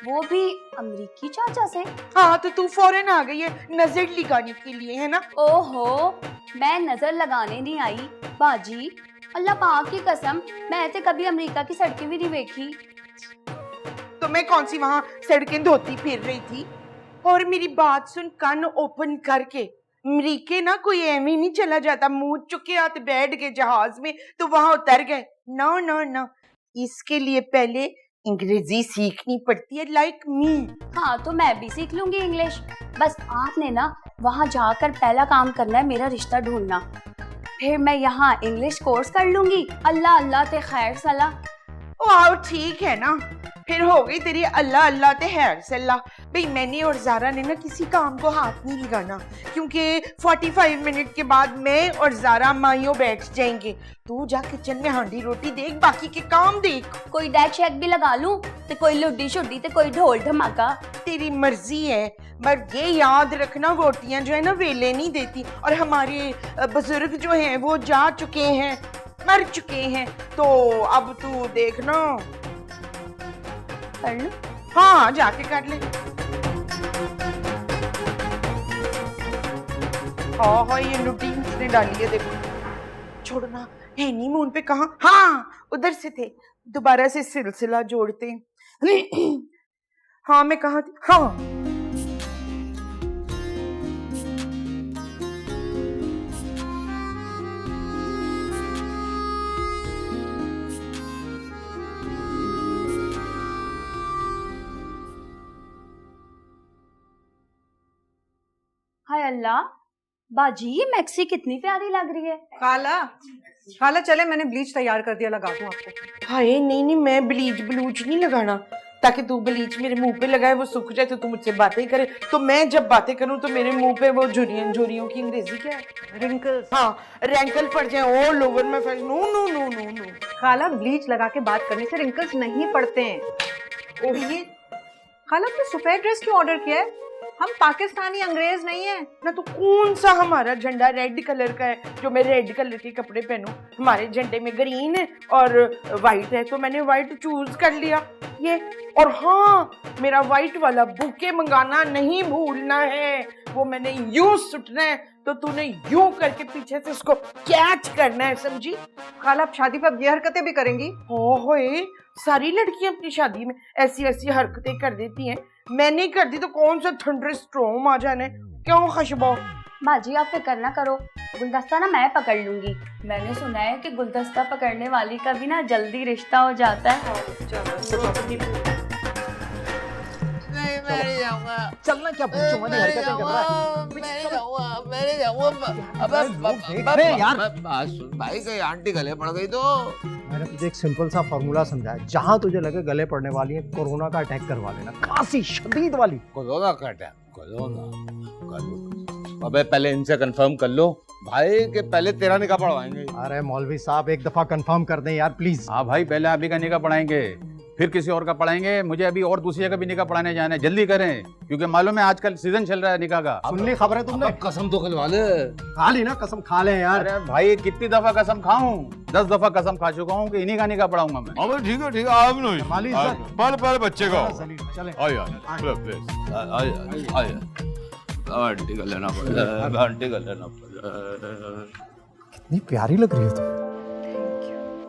वो भी अमरीकी चाचा से। हाँ, तो तू फौरन आ गई है नजर लगाने के लिए, है ना? ओहो, मैं नजर लगाने नहीं आई बाजी, अल्लाह पाक की कसम, मैं तो कभी अमेरिका की सड़कें भी नहीं देखी। तो मैं कौन सी वहां सड़कें धोती फिर रही थी। और मेरी बात सुन, कान ओपन करके, अमरीके ना कोई एवं नहीं चला जाता मुंह चुके हाथ बैठ गए जहाज में तो वहां उतर गए। नो नो नो, इसके लिए पहले अंग्रेजी सीखनी पड़ती है, लाइक मी। हाँ तो मैं भी सीख लूंगी इंग्लिश। बस आपने ना वहाँ जाकर पहला काम करना है मेरा रिश्ता ढूंढना, फिर मैं यहाँ इंग्लिश कोर्स कर लूंगी। अल्लाह अल्लाह ते खैर सलाह। वाह ठीक है ना, फिर हो गई तेरी अल्लाह अल्लाह ते खैर सलाह। भाई मैंने और ज़ारा ने ना किसी काम को हाथ नहीं लगाना, क्योंकि 45 मिनट के बाद मैं और ज़ारा माइयों बैठ जाएंगे। तू जा किचन में हांडी रोटी देख, बाकी के काम देख। कोई डेक शेक भी लगा लूं ते कोई लुड्डी शुड्डी ते कोई ढोल धमाका। तेरी मर्जी है, पर ये याद रखना रोटियां जो है ना वेले नहीं देती, और हमारे बुजुर्ग जो हैं वो जा चुके हैं, मर चुके हैं। तो अब तू देखना, कर लूं? हाँ जाके कर ले। हाँ हाँ ये लुड्डी उसने डाली है, देखो। छोड़ना, हनीमून पे कहाँ? हाँ उधर से थे, दोबारा से सिलसिला जोड़ते हैं। हाँ मैं कहाँ थी? हाँ हाय अल्लाह, बाजी ये मैक्सी कितनी प्यारी लग रही है। खाला, खाला चले मैंने ब्लीच तैयार कर दिया, लगा दूं आपको। हाय नहीं नहीं, मैं ब्लीच ब्लूच नहीं लगाना, ताकि तू ब्लीच मेरे मुंह पे लगाए वो सूख जाए तो तू मुझसे बातें करे, तो मैं जब बातें करूं तो मेरे मुंह पे वो झुर्रियों की अंग्रेजी क्या है? रिंकल्स। हाँ रैंकल पड़ जाए all over my face. No no no no no खाला ब्लीच लगा के बात करने से रिंकल्स नहीं पड़ते हैं। ओह ये खाला आपने सफेद ड्रेस क्यों ऑर्डर किया है? हम पाकिस्तानी अंग्रेज नहीं है ना। तो कौन सा हमारा झंडा रेड कलर का है जो मैं रेड कलर के कपड़े पहनूं? हमारे झंडे में ग्रीन है और वाइट है, तो मैंने वाइट चूज कर लिया ये। और हाँ मेरा वाइट वाला बुके मंगाना नहीं भूलना है, वो मैंने यूं सुटना है तो तूने यूं करके पीछे से उसको कैच करना है, समझी? खाला आप शादी पर ये हरकतें भी करेंगी? ओए सारी लड़कियां अपनी शादी में ऐसी ऐसी हरकतें कर देती हैं, मैंने कर दी तो कौन सा थंडर स्टॉर्म आ जाने। क्यों खुशबू? बाजी आप फिक्र ना करो, गुलदस्ता ना मैं पकड़ लूंगी। मैंने सुना है कि गुलदस्ता पकड़ने वाली का भी ना जल्दी रिश्ता हो जाता है। चलना क्या बच्चों वाली हरकतें कर रहा है? अबे यार भाई कहीं आंटी गले पड़ गई तो। मैंने तुझे एक सिंपल सा फॉर्मूला समझाया, जहां तुझे लगे गले पड़ने वाली है कोरोना का अटैक करवा लेना, खांसी शदीद वाली। कोरोना का अटैक? कोरोना? अबे पहले इनसे कंफर्म कर लो भाई कि पहले तेरा निकाह पढ़वाएंगे। अरे मौलवी साहब एक दफा कंफर्म कर दें यार प्लीज। हाँ भाई पहले अभी का निकाह पढ़ाएंगे, फिर किसी और का पढ़ाएंगे। मुझे अभी और दूसरी जगह भी निकाह पढ़ाने जाना है, जल्दी करें क्योंकि मालूम है आजकल सीजन चल रहा है निकाह का। सुन ली खबर है तुमने? कसम तो खिलवा ले। खा ली ना कसम, खा ले यार। अरे भाई कितनी दफा कसम खाऊं? 10 दफा कसम खा चुका हूँ कि इन्हीं का निकाह पढ़ाऊंगा मैं। अबे ठीक है आप नहीं माली पहले बच्चे का चले आंटी का लेना पड़ेगा, आंटी का लेना पड़ेगा। कितनी प्यारी लग रही है तुम।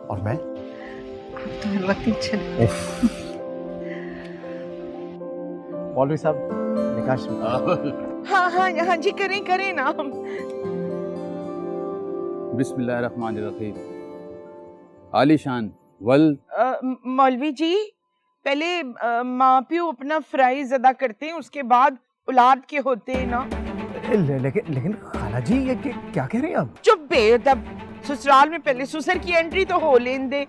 और मैं मौलवी साहब निकाह शुरू। हाँ हाँ यहाँ जी करें करें ना। बिस्मिल्लाहिर्रहमानिर्रहीम। आलीशान वल। मौलवी जी पहले माँ प्यो अपना फराइज अदा करते हैं, उसके बाद औलाद के होते हैं ना। लेकिन खाला जी ये क्या कह रहे हैं आप? चुप बेअदब, ससुराल में पहले ससुर की एंट्री तो हो लेने दे।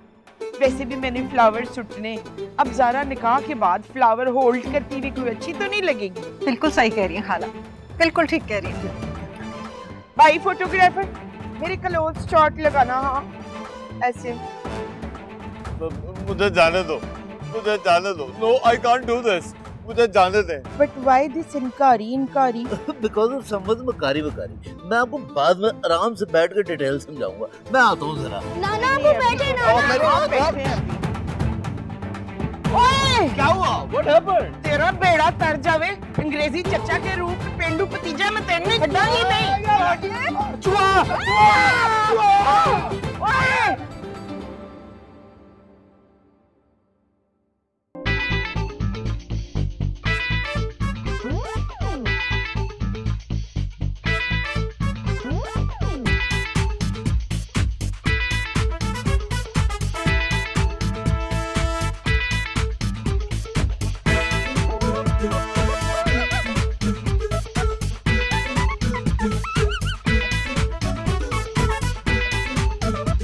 वैसे भी मैंने फ्लावर सुटने, अब ज़ारा निकाह के बाद फ्लावर होल्ड करती हुई कोई अच्छी तो नहीं लगेगी। बिल्कुल सही कह रही हैं खाला, बिल्कुल ठीक कह रही हैं। भाई फोटोग्राफर मेरे क्लोज शॉट लगाना। हाँ ऐसे। मुझे जाने दो, मुझे जाने दो। No I can't do this, मुझे जाने दे। बट व्हाई दिस इनकारी? बिकॉज ऑफ समझ मकारी बकारी। मैं आपको बाद में आराम से बैठ के डिटेल समझाऊंगा। मैं आता हूँ जरा। नाना वो बैठे ओए क्या हुआ? What happened? तेरा बेड़ा तर जावे, अंग्रेजी चचा के रूप में पेंडू भतीजा में तेने खड़ा ही नहीं। चुआ ओए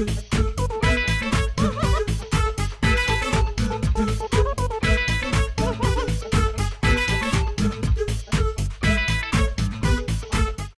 दिल